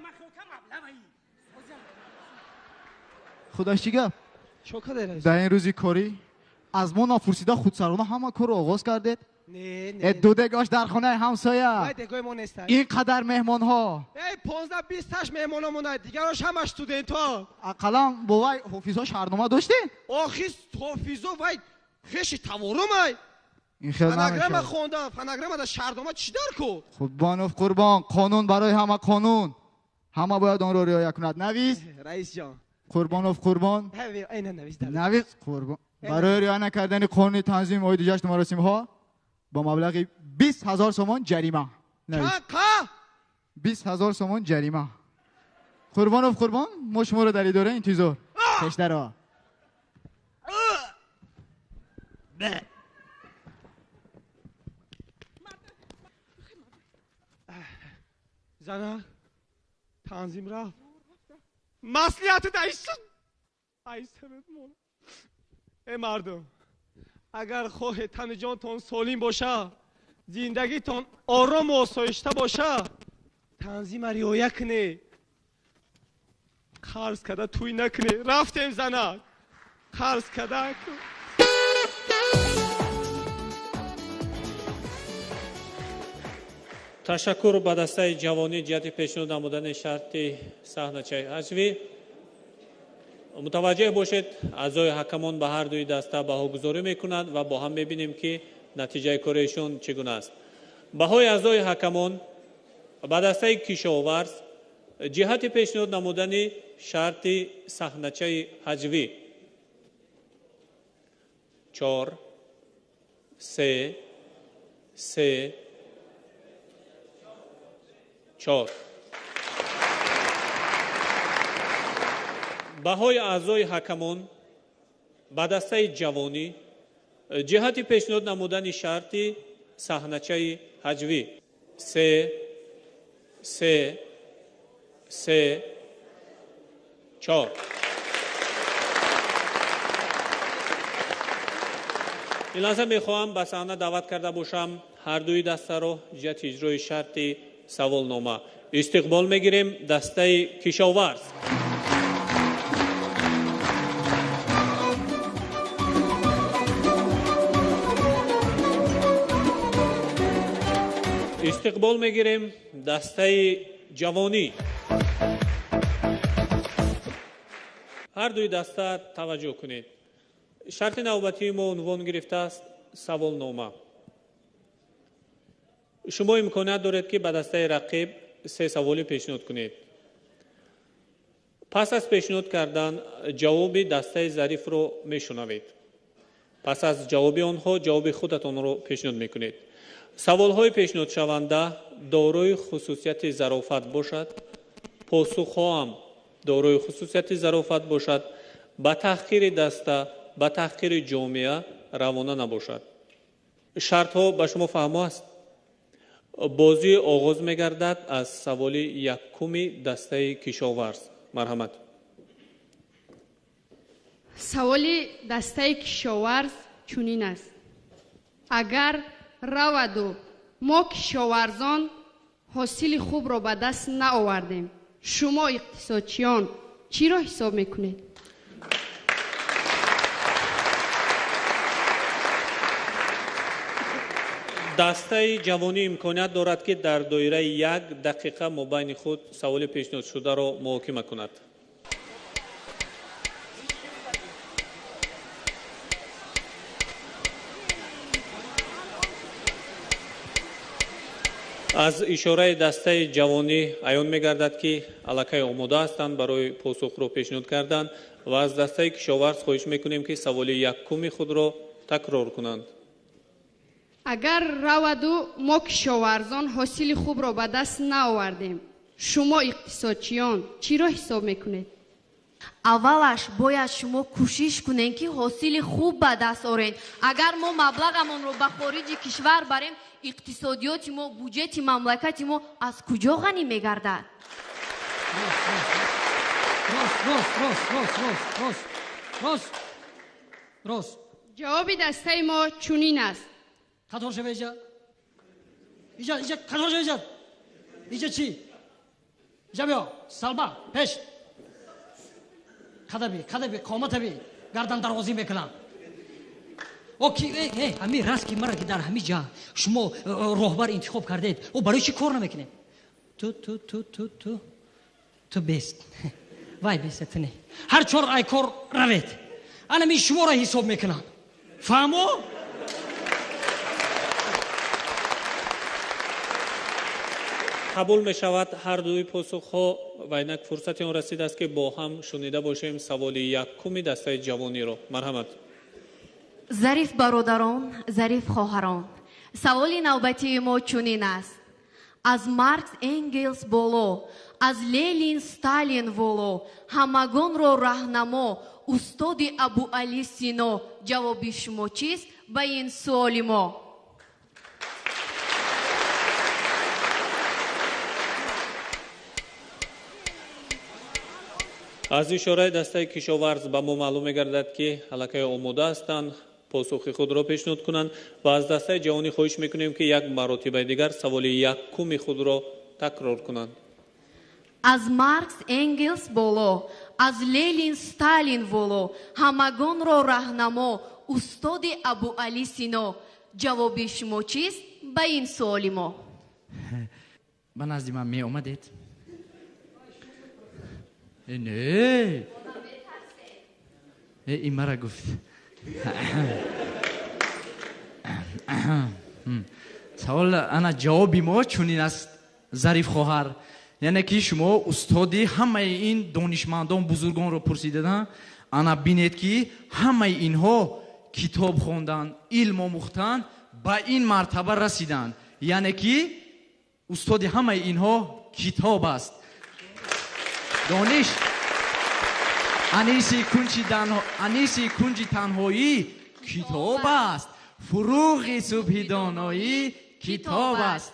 خداش چیگه؟ چوکا در این روزی کاری از ما نپرسیده خودسرانه همه کار رو آغاز کردید؟ نه دو دگاش در خونه همسایه. اینقدر مهمان ها. ای 15-20 تاش مهمان همونه دیگراش همه استودنت ها. اقلا با وای حافظا شهرنامه داشتین؟ آخیست حافظا وای خیشی تورم ای. این خیلی فناگرام خوندم فناگرام در شهرنامه چی در کو؟ خب قربان قانون برای همه قانون. همه باید آن رو رعایت کند. نویس رئیس جان. قربان. این نویس نویس قربان. برای رعایت نکردن قانون تنظیم عید جشن مراسم ها با مبلغ 20,000 تومان جریمه. 20,000 تومان جریمه. قربان ما شما رو در اداره انتظار. کشتر زنه تنظیم رفت مسئولیت دایشون ایسمت مون. ای مردم اگر خواه تن جانتون سالم باشه زندگیتون آرام و آسایشته باشه تنظیم رعایت کنه قرض کده توی نکنه. رفتیم زنه قرض کده تشکر به دسته جوانی جهت پیشنهاد نمودن شرط صحنه‌چی حجوی. متوجه باشید اعضای حکمان به هر دوی دسته بهاگذاری میکنند و با هم میبینیم که نتیجه کارشون چگونه است. بهای اعضای حکمان به دسته کشاورز جهت پیشنهاد نمودن شرط صحنه‌چی حجوی 4 3 3 4. بهای اعضای حکمان به دسته جوانی جهت پیشنهاد نمودن شرط صحنه‌چی حجوی 3 3 3 4. این لحظه میخواهم به صحنه دعوت کرده باشم هر دوی دسته را جهت اجرای شرط سوالنامه. استقبال میگیریم دسته کشاورز. استقبال میگیریم دسته جوانی. هر دوی دسته توجه کنید. شرط نوبتی ما عنوان گرفته است سوالنامه. شما امکانیت دارید که به دسته رقیب 3 سوالی پیشنهاد کنید. پس از پیشنهاد کردن جواب دسته ظریف رو میشنوید. پس از جواب آنها جواب خودتان رو پیشنهاد میکنید. سوال‌های پیشنهاد شونده دارای خصوصیت ظرافت باشد. پاسخ‌ها هم دارای خصوصیت ظرافت باشد. به تحقیر دسته به تحقیر جامعه روانه نباشد. شرط‌ها به شما فهم است. بازی آغاز می‌گردد از سوال یکم دسته کشاورز. مرحمت. سوال دسته کشاورز چنین است: اگر رود و ما کشاورزان حاصل خوب را به دست نآوردیم، شما اقتصادچیان چی را حساب میکنید؟ دسته جوانی امکانیت دارد که در دایره 1 دقیقه مابین خود سوال پیشنهاد شده را محاکمه کند. از اشاره دسته جوانی عیان می‌گردد که الکی آماده هستند برای پاسخ را پیشنهاد کردن و از دسته کشاورز خواهش می‌کنیم که سوال یکم خود را تکرار کنند. اگر رود و ما کشاورزان حاصل خوب را به دست نآوردیم، شما اقتصادچیان چی را حساب میکنید؟ اولش باید شما کوشش کنین که حاصل خوب به دست آورین. اگر ما مبلغمون رو به خارج کشور بریم، اقتصادیات ما، بودجت مملکت ما از کجا غنی میگردد؟ راست. جواب دسته ما چنین است: قطار شو اینجا. اینجا قطار شو اینجا. اینجا چی؟ اینجا بیا. سلبا پیش. قدبی قامت بی گردن دروازی میکنم. اوکی همین راست که مرا که در همین جا شما راهبر انتخاب کردید، او برای چی کار نمیکنه؟ تو بیست وای بیستنی هر چور ای کار روید. انا می شما را حساب میکنم. فهمو؟ قبول می شود هر دوی پاسخ ها و اینک فرصت آن رسید است که با هم شنیده باشیم سوال یکم دسته جوانی را. مرحمت. ظریف برادران، ظریف خواهران، سوال نوبتی ما چنین است: از مارکس انگلز боло، از لنین сталин воло، ҳамагон ро раҳнамо устоди абуалӣ сино. ҷавоби шумо чист ба ин суоли мо? از اشاره دسته کشاورز به ما معلوم می‌گردد که الکی آماده هستند پاسخ خود را پیشنهاد کنند و از دسته جوانی خواهش میکنیم که یک مرتبه دیگر سوال یکم خود را تکرار کنند. از مارکس انگلز боло، از لنین сталин воло، ҳамагон ро раҳнамо устоди абуалӣ сино. ҷавоби шумо чист ба ин суоли мо? ба назди ман меомадед не ин мара гуфт савол ана ҷавоби мо чунин аст зариф хоҳар яъне ки шумо устоди ҳамаи ин донишмандон бузургонро пурсидадан ана бинед ки ҳамаи инҳо китоб хондан илм омӯхтан ба ин мартаба расиданд яъне ки устоди ҳамаи инҳо китоб аст дониш аниси кунҷи танҳоӣ китоб аст фуруғи субҳи доноӣ китоб аст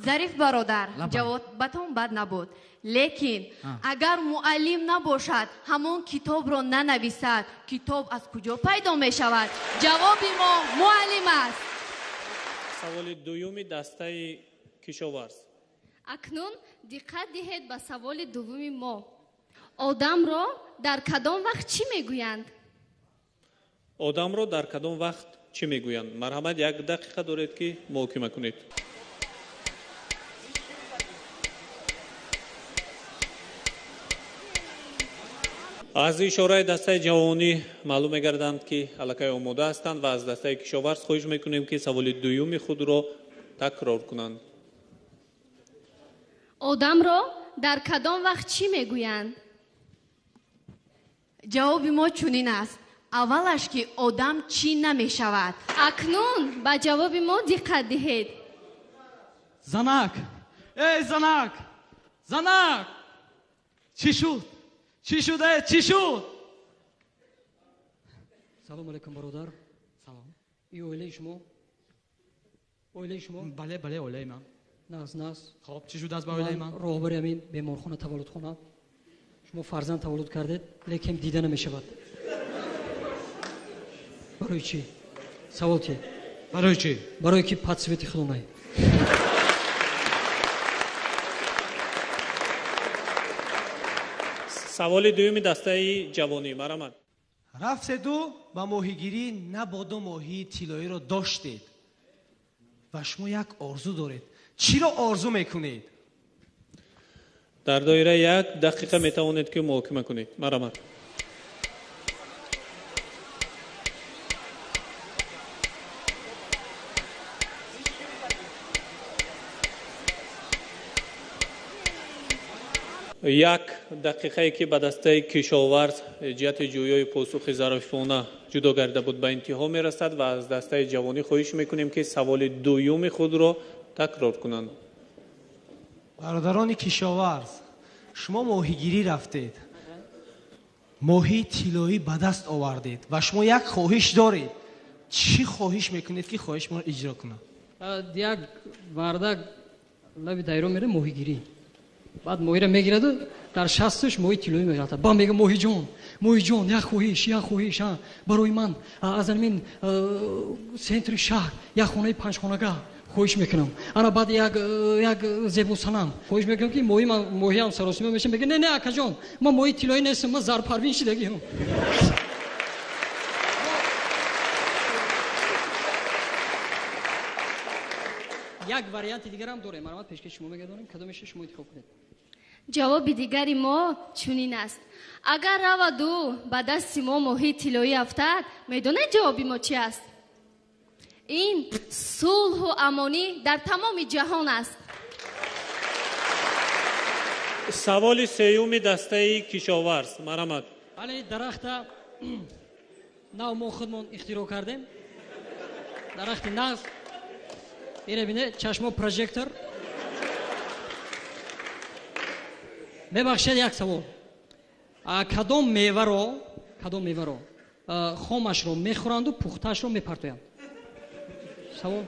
зариф бародар ҷавобатон бад набуд лекин агар муаллим набошад ҳамон китобро нанависад китоб аз куҷо пайдо мешавад ҷавоби мо муаллим аст саволи дуюми дастаи кишоварз акнун диққат диҳед ба саволи дуввуми мо одамро дар кадом вақт чӣ мегӯянд одамро дар кадом вақт чӣ мегӯянд марҳамат 1 дақиқа доред ки муҳокима кунед аз ишораи дастаи ҷавонӣ маълум мегарданд ки аллакай омода ҳастанд ва аз дастаи кишоварз хоҳиш мекунем ки саволи дуюми худро такрор кунанд одамро дар кадом вақт чӣ мегӯянд ҷавоби мо чунин аст аввалаш ки одам чӣ намешавад акнун ба ҷавоби мо диққат диҳед занак эй занак занак чӣ шуд чӣ шуд чӣ шуд салом алейкум бародар салом ин оилаи шумо оилаи шумо бале бале оилаи ман нас хоб чӣ шудааст ба оилаи ман роҳбари ҳамин беморхона таваллудхона шумо фарзанд таваллуд кардед лекин дида намешавад барои чӣ савол чӣ барои чӣ барое ки подсвети худонай саволи дуюми дастаи ҷавонӣ марҳамат рафтеду ба моҳигирӣ набоду моҳии тиллоиро доштед ва шумо як орзу доред чиро орзу мекунед дар доираи 1 дақиқа метавонед ки муҳокима кунед марҳамат як дақиқае ки ба дастаи кишоварз ҷиҳати ҷӯёи посухи зарифона ҷудо гарда буд ба интиҳо мерасад ва аз дастаи ҷавонӣ хоҳиш мекунем ки саволи дуюми худро такрор кунанд бародарони кишоварз шумо моҳигирӣ рафтед моҳии тиллоӣ ба даст овардед ва шумо як хоҳиш доред чӣ хоҳиш мекунед ки хоҳишморо иҷро кунад як вардак лаби дайро мере моҳигирӣ баъд моҳиро мегираду дар шасташ моҳи тиллоӣ мегирад ба мега моҳиҷон як хоҳиш барои ман аз амин сентри шаҳр як хонаи панҷхонага хоҳиш мекунам ана баъд як зебусанам хоҳиш мекунам ки моҳиам саросима меша мега не акаҷон ман моҳи тиллоӣ нестам ман зарпарвин шидагиам як варианти дигарам дорем марҳамат пешкаши шумо мегардонем кадомеша шумо интихоб кунед ҷавоби дигари мо чунин аст агар раваду ба дасти мо моҳии тиллоӣ афтад медонед ҷавоби мо чӣ аст ин сулҳу амонӣ дар тамоми ҷаҳон аст саволи сеюми дастаи кишоварз марҳамат бале дарахта нав мо худмон ихтироъ кардем дарахти нав ире бинед чашмо прожектор мебахшед як савол кадом меваро хомашро мехӯранду пухтаашро мепартоянд савол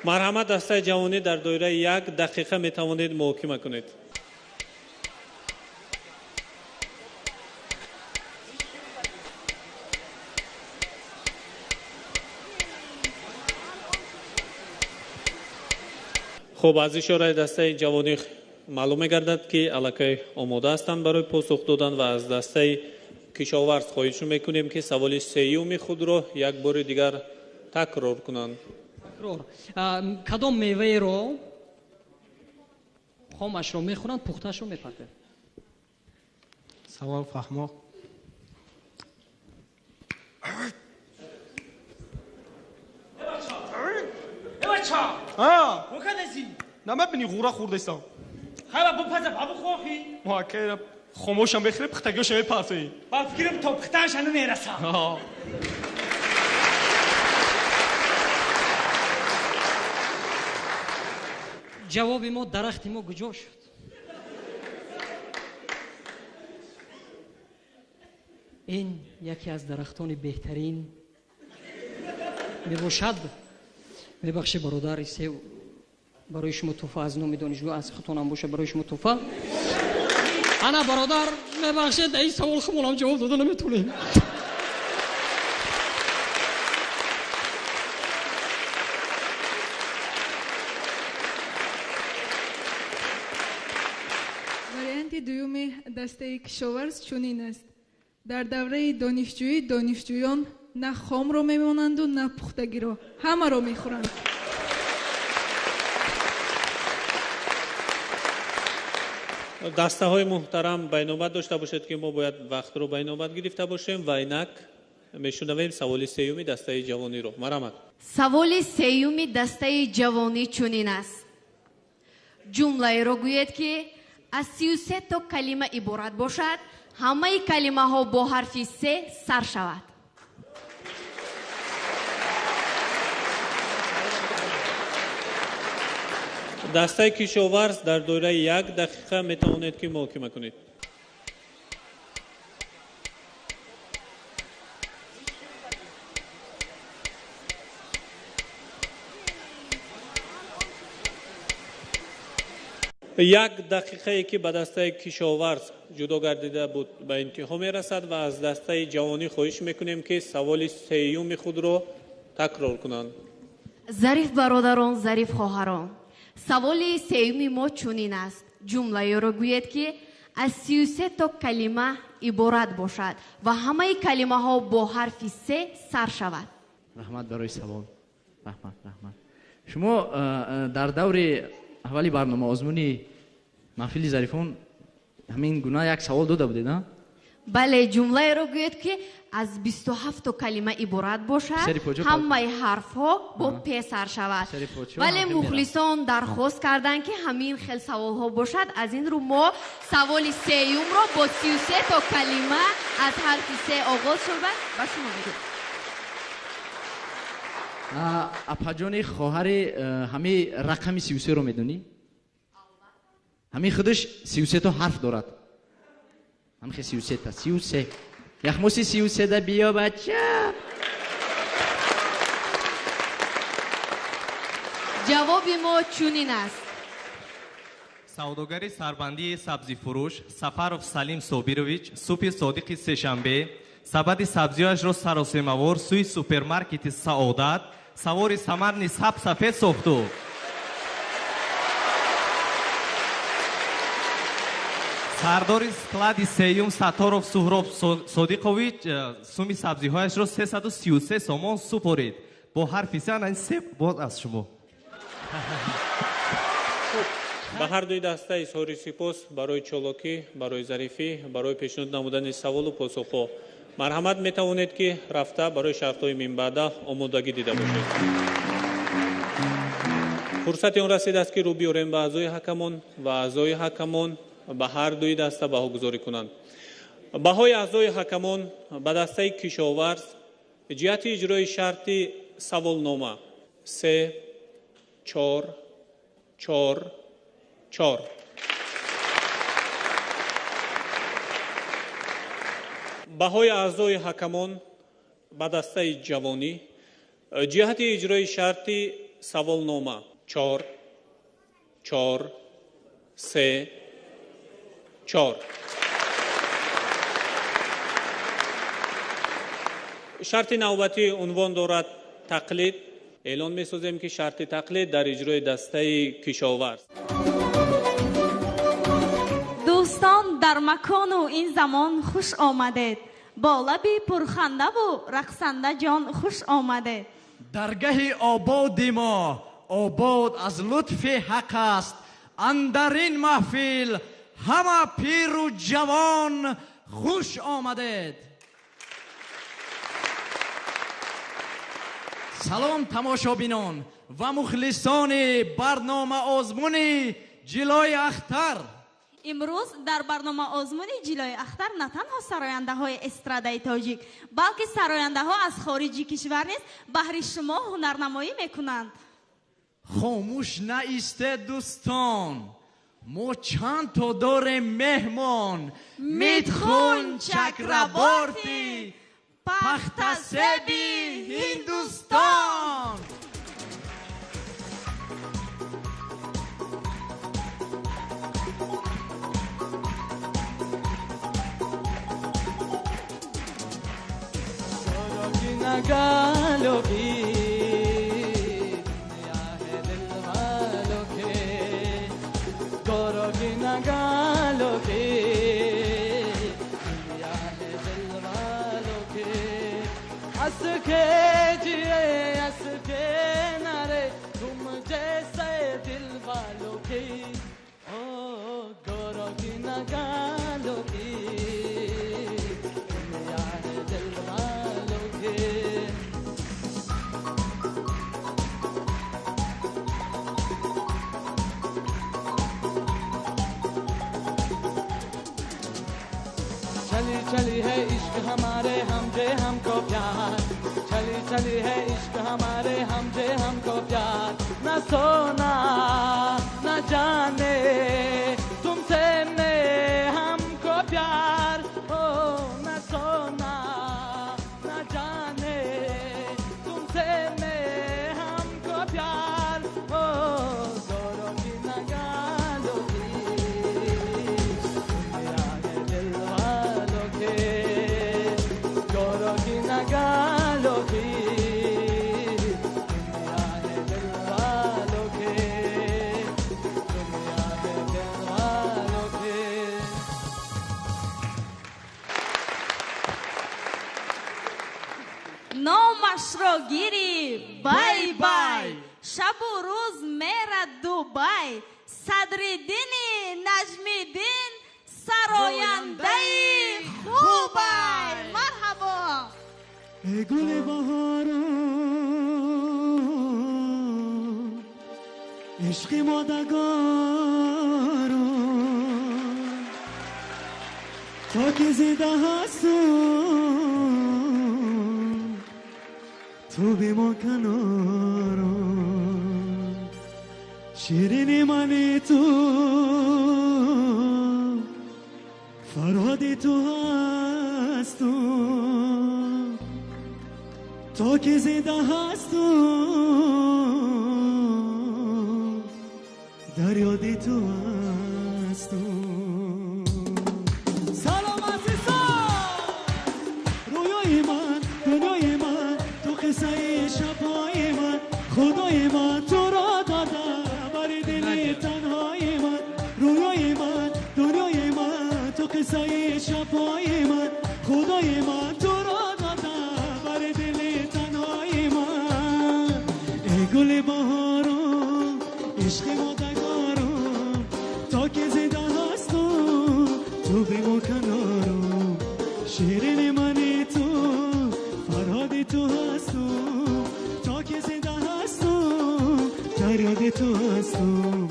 марҳамат дастаи ҷавонӣ дар доираи 1 дақиқа метавонед муҳокима кунед хуб аз ишораи дастаи ҷавонӣ маълум мегардад ки аллакай омода ҳастанд барои посух додан ва аз дастаи کشاورز خواهشون میکنیم که سوال سیوم خود رو یک بار دیگر تکرار کنند. تکرار. کدام میوه رو خامش رو میخورند، پختش رو میپرند؟ سوال فهمو. ها وکدسی نمبینی غورا خوردستم. خبا بپزه بابو خوخی ما که خاموشم بخیر پختگیش میپرسی. با فکرم تو پختاش هنو میرسم. جواب ما درخت ما کجا شد؟ این یکی از درختان بهترین میباشد. میبخشی برادر سیو برای شما توفه از نام دانشجو از خطانم باشه برای شما توفه. انا برادر میبخشید این سوال خمونم جواب داده نمیتونیم. варианти дуюми дастаи кишоварз чунин аст. дар давраи донишҷӯӣ донишҷӯён на хомро мемонанду на пухтагиро ҳамаро мехӯранд. دسته‌های محترم بین‌نوبت داشته باشید که ما باید وقت رو بین‌نوبت گرفته باشیم و اینک میشنویم سوال سیومی دسته جوانی رو. مرحمت. سوال سیومی دسته جوانی چنین است. جمله رو گوید که از 33 تا کلمه عبارت باشد. همه کلمه ها با حرف سه سر شود. دسته کشاورز در دوره 1 دقیقه میتوانید که محاکمه کنید. یک دقیقه که به دسته کشاورز جدا گردیده بود به انتها میرسد و از دسته جوانی خواهش میکنیم که سوال سیوم خود رو تکرار کنند. ظریف برادران، ظریف خواهران، سوال سیومی ما چنین است. جمله رو گوید که از 33 تا کلمه عبارت باشد و همه کلمه ها با حرف سه سر شود. رحمت برای سوال. رحمت. شما در دور اولی برنامه آزمونی محفل ظریفان همین گونه یک سوال داده بودید نه؟ بله، جمله رو گوید که از 27 تا کلمه عبارت باشد، همه حرف ها با پ سر شود. ولی مخلصان درخواست کردن که همین خیلی سوال ها باشد. از این رو ما سوال سیوم رو با 33 تا کلمه از حرف سه آغاز شده و شما میگید. اپا خواهر همه رقم 33 رو میدونی؟ همه خودش 33 تا حرف دارد. همه 33 تا 33 یخموسی 33 دا بیا بچه. جواب ما چنین است. سوداگری سربندی سبزی فروش سفرов سلیم صابیرویچ صبح صادق سهشنبه سبد سبزیاش رو سراسیمه‌وار سوی سوپرمارکت سعادت سوار ثمر نسب سفید ساختو. سردار سکلاد سیوم ساتارов سهراب صادقویچ سومی سبزی‌هایش رو 333 سومون سپرید. با حرف سه این سه باز از شما. به هر دوی دسته اظهار سپاس برای چالاکی، برای ظریفی، برای پیشنهاد نمودن سوال و پاسخ. مرحمت میتوانید که رفته برای شرط‌های من بعد آمادگی دیده باشید. فرصت اون رسید است که رو بیاریم به اعضای حکمان و اعضای حکمان به هر دوی دسته بهاگذاری کنند. بهای اعضای حکمان به دسته کشاورز جهت اجرای شرط سوالنامه 3 4 4 4 بهای اعضای حکمان به دسته جوانی جهت اجرای شرط سوالنامه 4 4 3 4 شرط نوبتی عنوان دارد تقلید. اعلان می‌سازیم که شرط تقلید در اجرای دسته کشاورز. دوستان در مکان و این زمان خوش آمدید. با لبی پرخنده و رقصنده جان خوش آمده. درگاه آباد ما آباد از لطف حق است. اندرین محفل همه پیر و جوان خوش آمدید. سلام تماشابینان و مخلصان برنامه آزمون جلوی اختر. امروز در برنامه آزمون جلوی اختر نه تنها سراینده های استرادای تاجیک بلکه سراینده ها از خارجی کشور نیز بهر شما هنرنمایی میکنند. خاموش نایسته دوستان، ما چند تا داریم مهمان. میتخون چکرابورتی پخت سبی هندوستان. Nagalogi चली है इश्क हमारे हमसे हमको प्यार, चली चली है इश्क हमारे हमसे हमको प्यार। न सोना न जाने तुमसे मैं हमको प्यार, ओ न सोना न जाने तुमसे मैं हमको प्यार, ओ गोरों की नगालों की گیری بای بای، شب و روز میره دوبای، صدرالدین نجمیدین سراینده خوبای. مرحبا. ای گل بهاران عشق مادگاران، تا که زنده هستم تو به ما کناران، شیرین من تو فرهاد تو هستم، تا که زنده هستم در یاد تو هستم. سلام عزیزان، رویای من دنیای من تو قصه شبای من، خدای من تو را داده بر دل تنهای من. رویای من دنیای من تو قصه شبای من، خدای من تو را داده بر دل تنهای من. ای گل بهاران عشق مادگاران، تا که زنده هستم تو به ما کنارم، شیرین من تو فرهاد تو هستم، تا که زنده هستم در یاد تو هستم.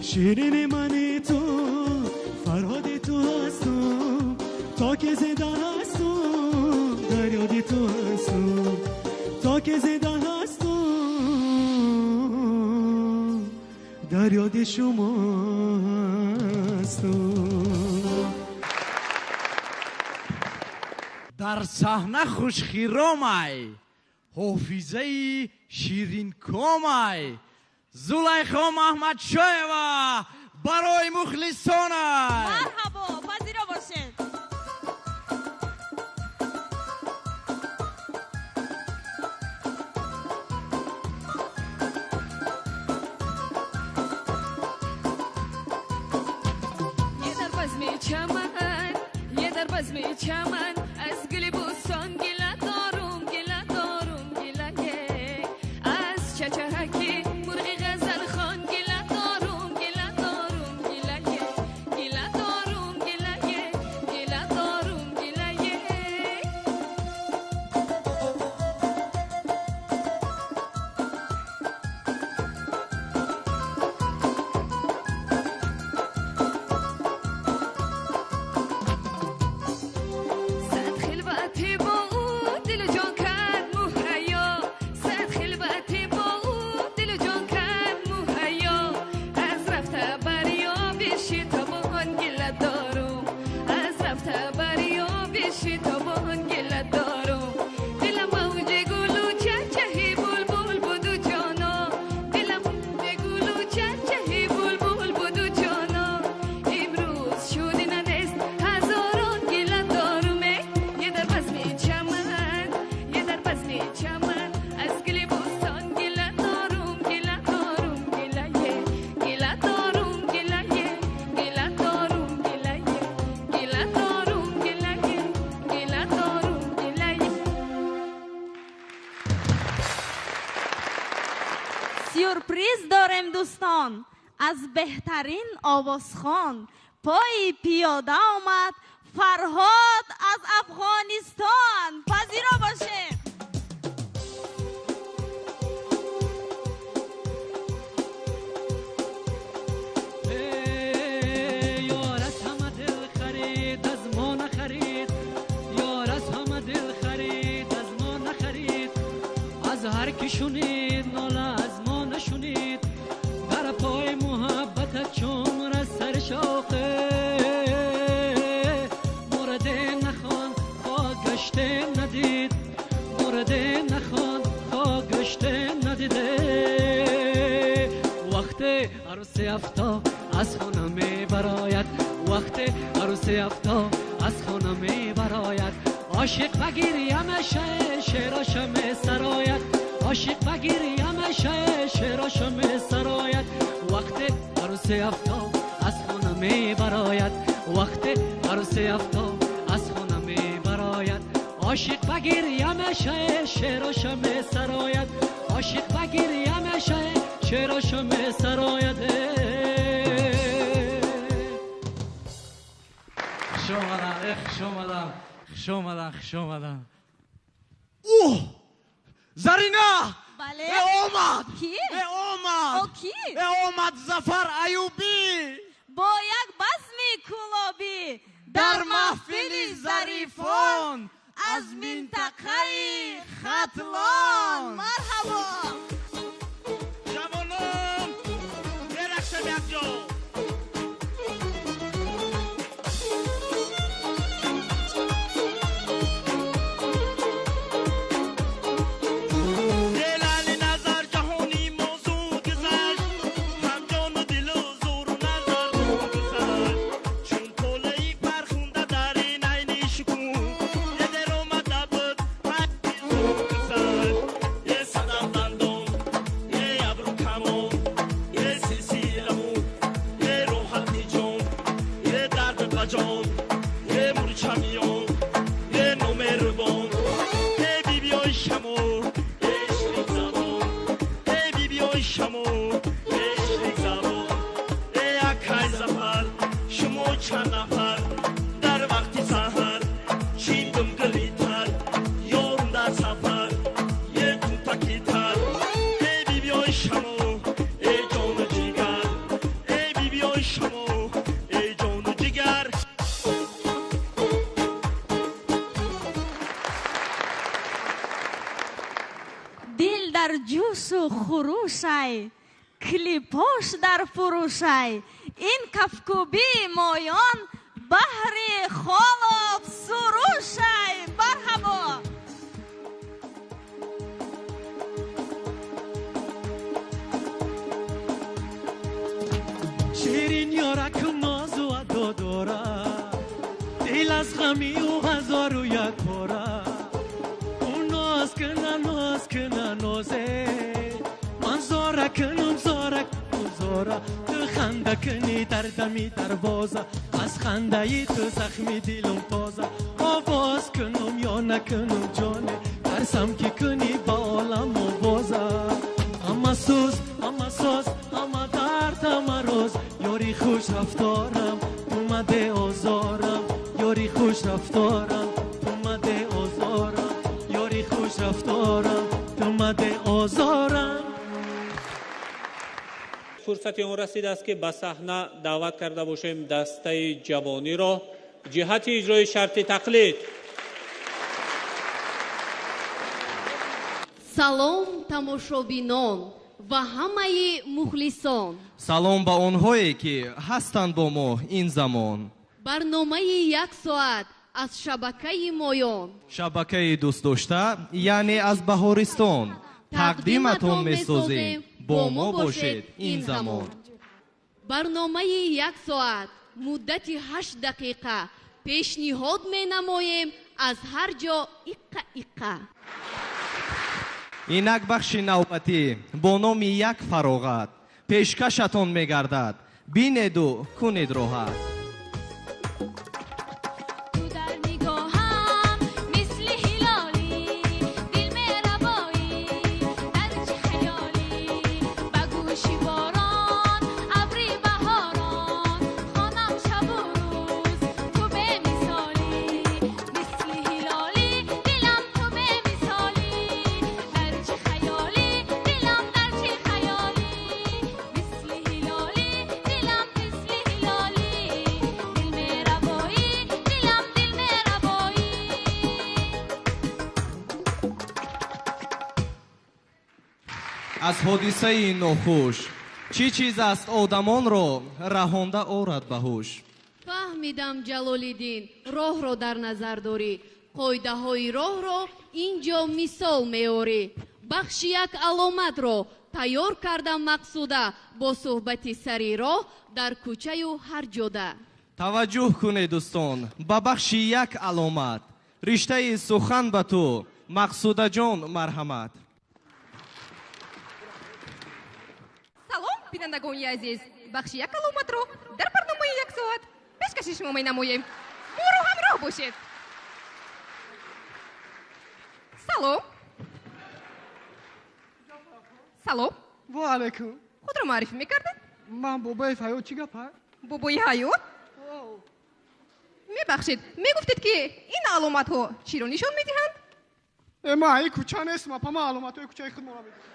شیرین من تو فرهاد تو هستم، تا که زنده هستم در یاد تو هستم، تا که زنده هستم در یاد شما هستم. در صحنه خوشخیرامای، حافظه شیرین کامای، زلیخا محمد شایوا برای مخلصانای. مرحبا، پذیرا باشید. یه در بزم چمن، یه در بزم چمن، از گل سیورپریز داریم دوستان از بهترین آوازخوان. پای پیاده آمد فرهاد از افغانستان. پذیرا باشه. یار از همه دل خرید از ما نخرید، یار از همه دل خرید از ما نخرید. از هر کی شنید ناله از ما نشنید، در پای محبت چون را سر شوقه. مورد نخوان خواه گشته ندید، مورد نخوان خواه گشته ندیده. وقت عروس افتاب از خانه می براید، وقت عروس افتاب از خانه می براید. عاشق بگیری همیشه شعراش می سراید، عاشق بگیری همیشه شعراش می سراید. وقت عروس افتاب از خانه می براید، وقت عروس افتاب از خانه می براید. عاشق بگیری همیشه شعراش می سراید، عاشق بگیری همیشه شعراش می سراید. خوش اوه زرینا بله اومد کی؟ اومد او کی؟ اومد ظفر ایوبی با یک بزم کلابی در محفل ظریفان از منطقه ختلان. مرحبا جوانان برقصم یک جا. جوش و خروشای کلیپاش در فروشای. این کفکوبی مایان بحر خالاب سروشای. مرحبا شیرین یارکم ناز و ادا داره، دل از غمی و هزار و یک پاره. اون ناز کنه نازه، من زاره کنم زاره زاره. تو خنده کنی دردمی دروازه، از خنده ای تو زخمی دلم تازه. آواز کنم یا نکنم جانه، ترسم که کنی با عالم آوازه. اما سوز اما درد اما روز، یاری خوش رفتارم اومده آزارم. یاری خوش رفتارم اومده آزارم، یاری خوش رفتارم اومده آزارم. فرصتی اون رسید است که به صحنه دعوت کرده باشیم دسته جوانی را جهت اجرای شرط تقلید. салом тамошобинон ва ҳамаи мухлисон. салом ба онҳое ки ҳастанд бо мо ин замон. барномаи як соат аз шабакаи моён, шабакаи дӯстдошта яъне аз баҳористон тақдиматон месозем. бо мо бошед ин замон. барномаи як соат муддати 8 дақиқа пешниҳод менамоем аз ҳар ҷо иққа иққа. инак бахши навбатӣ бо номи як фароғат пешкашатон мегардад. бинеду кунед роҳат. аз ҳодисаи нохуш чӣ чиз аст одамонро раҳонда орад ба ҳуш. фаҳмидам ҷалолиддин роҳро дар назар дорӣ, қоидаҳои роҳро инҷо мисол меорӣ. бахши як аломатро тайёр кардам мақсуда, бо суҳбати сари роҳ дар кӯчаю ҳар ҷода. таваҷҷӯҳ кунед дӯстон ба бахши як аломат, риштаи сухан ба ту мақсудаҷон марҳамат. салом бинандагони азиз, бахши як аломатро дар барномаи як соат пешкаши шумо менамоем. моро ҳамроҳ бошед. салом. салом. ва алайкум. худро маърифӣ мекардед? ман бобои ҳаёт. чӣ гап аст? бобои ҳаёт? мебахшед, мегуфтед ки ин аломатҳо чиро нишон медиҳанд? ман ин кӯча нестам, пама аломатҳои кӯчаи худ моро медиҳам.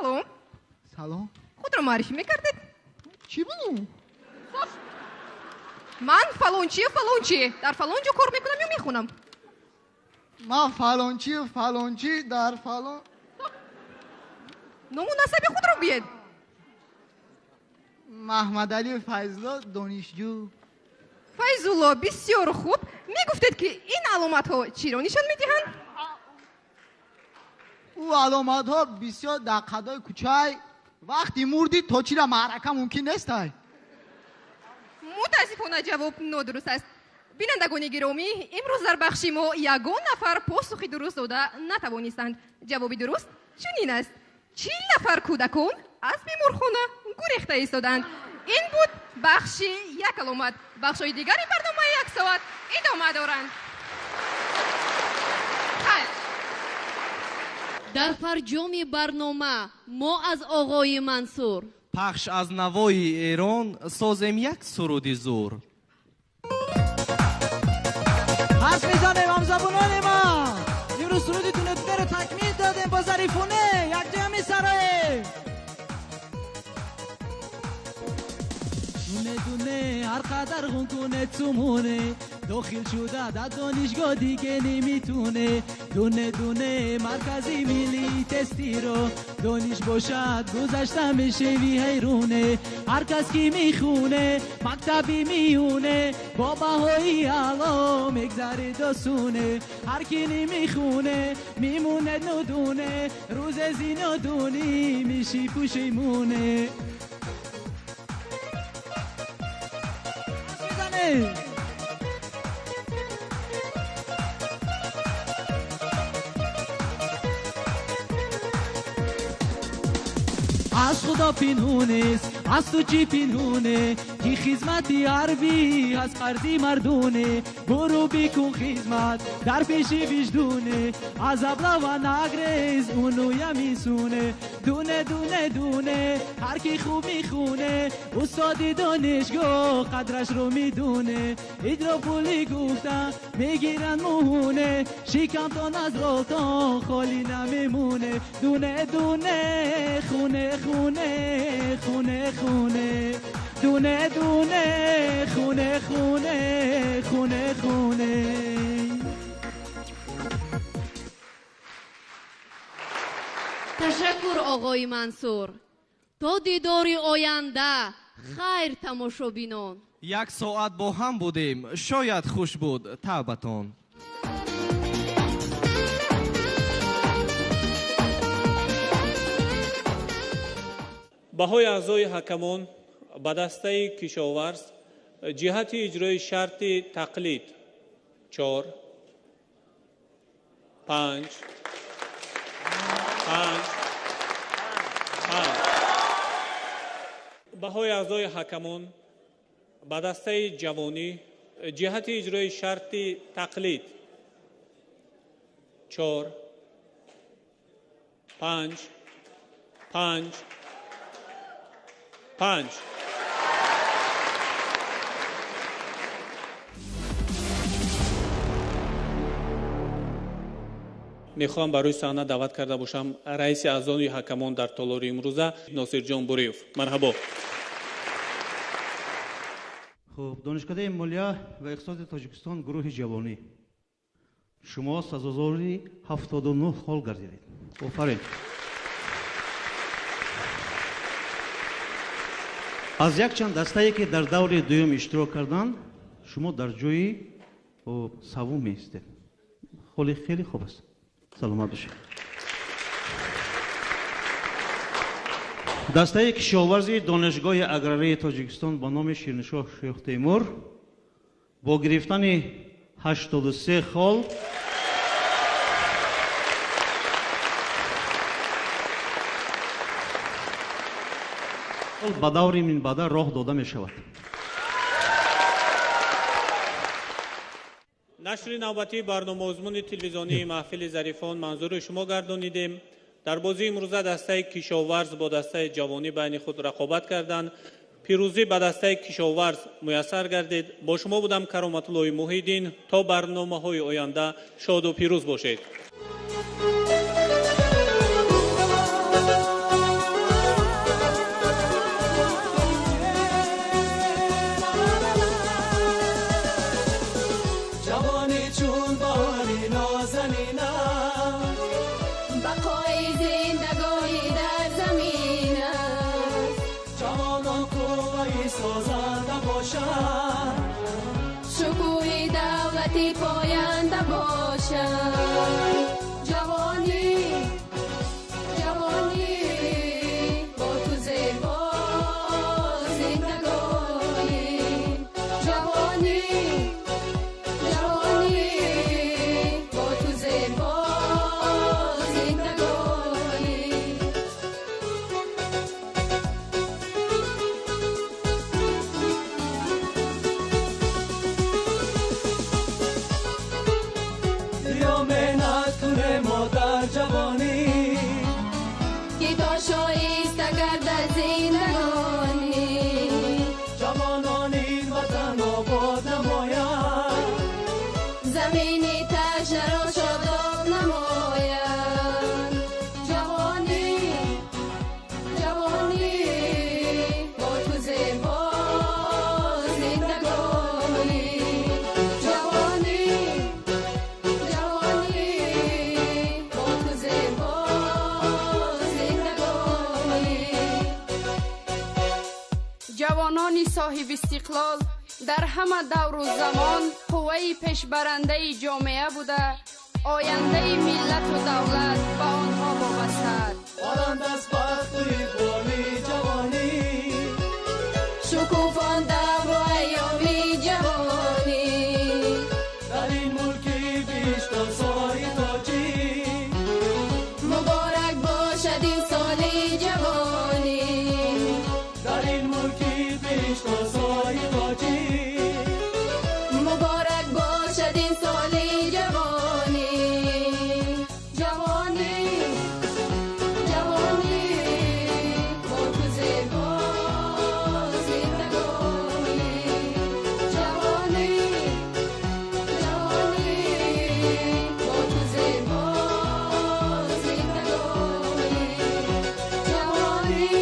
салом. салом. худро маърифӣ мекардед? чӣ буду? ман фалончи дар фалон ҷо кор мекунам ё мехонам? ман фалончи дар фалон. ному насаби худро гӯед. маҳмадалӣ файзулло донишҷӯ. файзулло, бисёр хуб. мегуфтед ки ин аломатҳо чиро нишон медиҳанд? ӯ аломатҳо бисёр дар қадои кӯчай вақти мурдӣ то чира маърака мумкин нестай. мутаассифона ҷавоб нодуруст аст. бинандагони гиромӣ, имрӯз дар бахши мо ягон нафар посухи дуруст дода натавонистанд. ҷавоби дуруст чунин аст: 40 нафар кӯдакон аз беморхона гурехта истоданд. ин буд бахши як аломат. бахшҳои дигари барномаи як соат идома доранд. дар фарҷоми барнома мо аз оғои мансур пахш аз навои эрон созем як суруди зур. ҳарф мезанем ҳамзабонони ман. имрӯз суруди дунедунеро такмил додем бо зарифуне. якҷоя месароем. дуне ҳар қадар ғун кунед сумоне, дохил шуда дар донишгоҳ диге немитуне. дуне маркази милли тестиро дониш бошад гузашта мешеви ҳайроне. ҳар кас ки мехоне мактаби миёне, бо баҳои аъло мегзаред осуне. ҳар ки намехоне мемонед нодоне, рӯзе зинодонӣ меши пушаймоне. аз худо пинҳонест, аз ту чӣ пинҳоне, ки хизмати ҳарбӣ аз қарзи мардоне. бурӯ бикун хизмат дар пеши виҷдоне, аз аблава нагрез унуя мисуне. дуне ҳар ки хуб мехоне, устоди донишгоҳ қадрашро медоне. идро пули гуфта мегиранд моҳоне, шикамтон аз рохтон холӣ намемоне. дуне хуне خونه دونه خونه. ташаккур оғои мансур. то дидори оянда хайр тамошобинон. як соат бо ҳам будем, шояд хуш буд тавбатон. баҳои аъзои ҳакамон ба дастаи кишоварз ҷиҳати иҷрои шарти тақлид 4 5 баҳои аъзои ҳакамон ба дастаи ҷавонӣ ҷиҳати иҷрои шарти тақлид 4 5 мехоҳам ба рӯи саҳна даъват карда бошам раиси аъзои ҳакамон дар толори имрӯза носирҷон буриев. марҳабо. хуб, донишкадаи молия ва иқтисоди тоҷикистон гурӯҳи ҷавонӣ. شما سزاواری 79 سال گردیدید. آفرین. از یک چند دسته‌ای که در دور دوم اشتراک کردند شما در جای سوم هستید. خیلی خوب است. سلامت باشید. دسته کشاورزی دانشگاه اگراری تاجیکستان با نام شیرنشاه شیخ تیمور با گرفتن 83 سال با دوری من بعد راه داده می شود. نشر نوبتی برنامه مضمون تلویزیونی محفل ظریفان منظور شما گردانیدیم. در بازی امروزه دسته کشاورز با دسته جوانی بین خود رقابت کردند. پیروزی به دسته کشاورز میسر گردید. با شما بودم کرامت الله محیدین. تا برنامه‌های آینده شاد و پیروز باشید. شکوه دولتی پاینده باشد. جوانی جوانی با تو زیبا زندگانی. جوانی جوانی با تو زیبا زندگانی. یا مهنت کنه ما در جوانی که تا شایسته گردد زندگانی. جوانان این وطن آباد نماید زمین تشنه را شاداب نماید. جوانی جوانی با تو زیبا زندگانی. جوانی جوانی با تو زیبا زندگانی. جوانان صاحب استقلال در همه دور و زمان قوه پیشبرنده جامعه بوده. آینده ملت و دولت به آنها وابسته است. آرند از بخت و اقبالی جوانی شکوفانده و ایامی جوانی. در این ملکی بیشتر سای تاجی مبارک باشد این سال جوانی. در این ملکی بیشتر سای تاجی مبارک باشد این سال جوانی. جوانی جوانی با تو زیبا زندگانی. جوانی جوانی با تو زیبا زندگانی. جوانی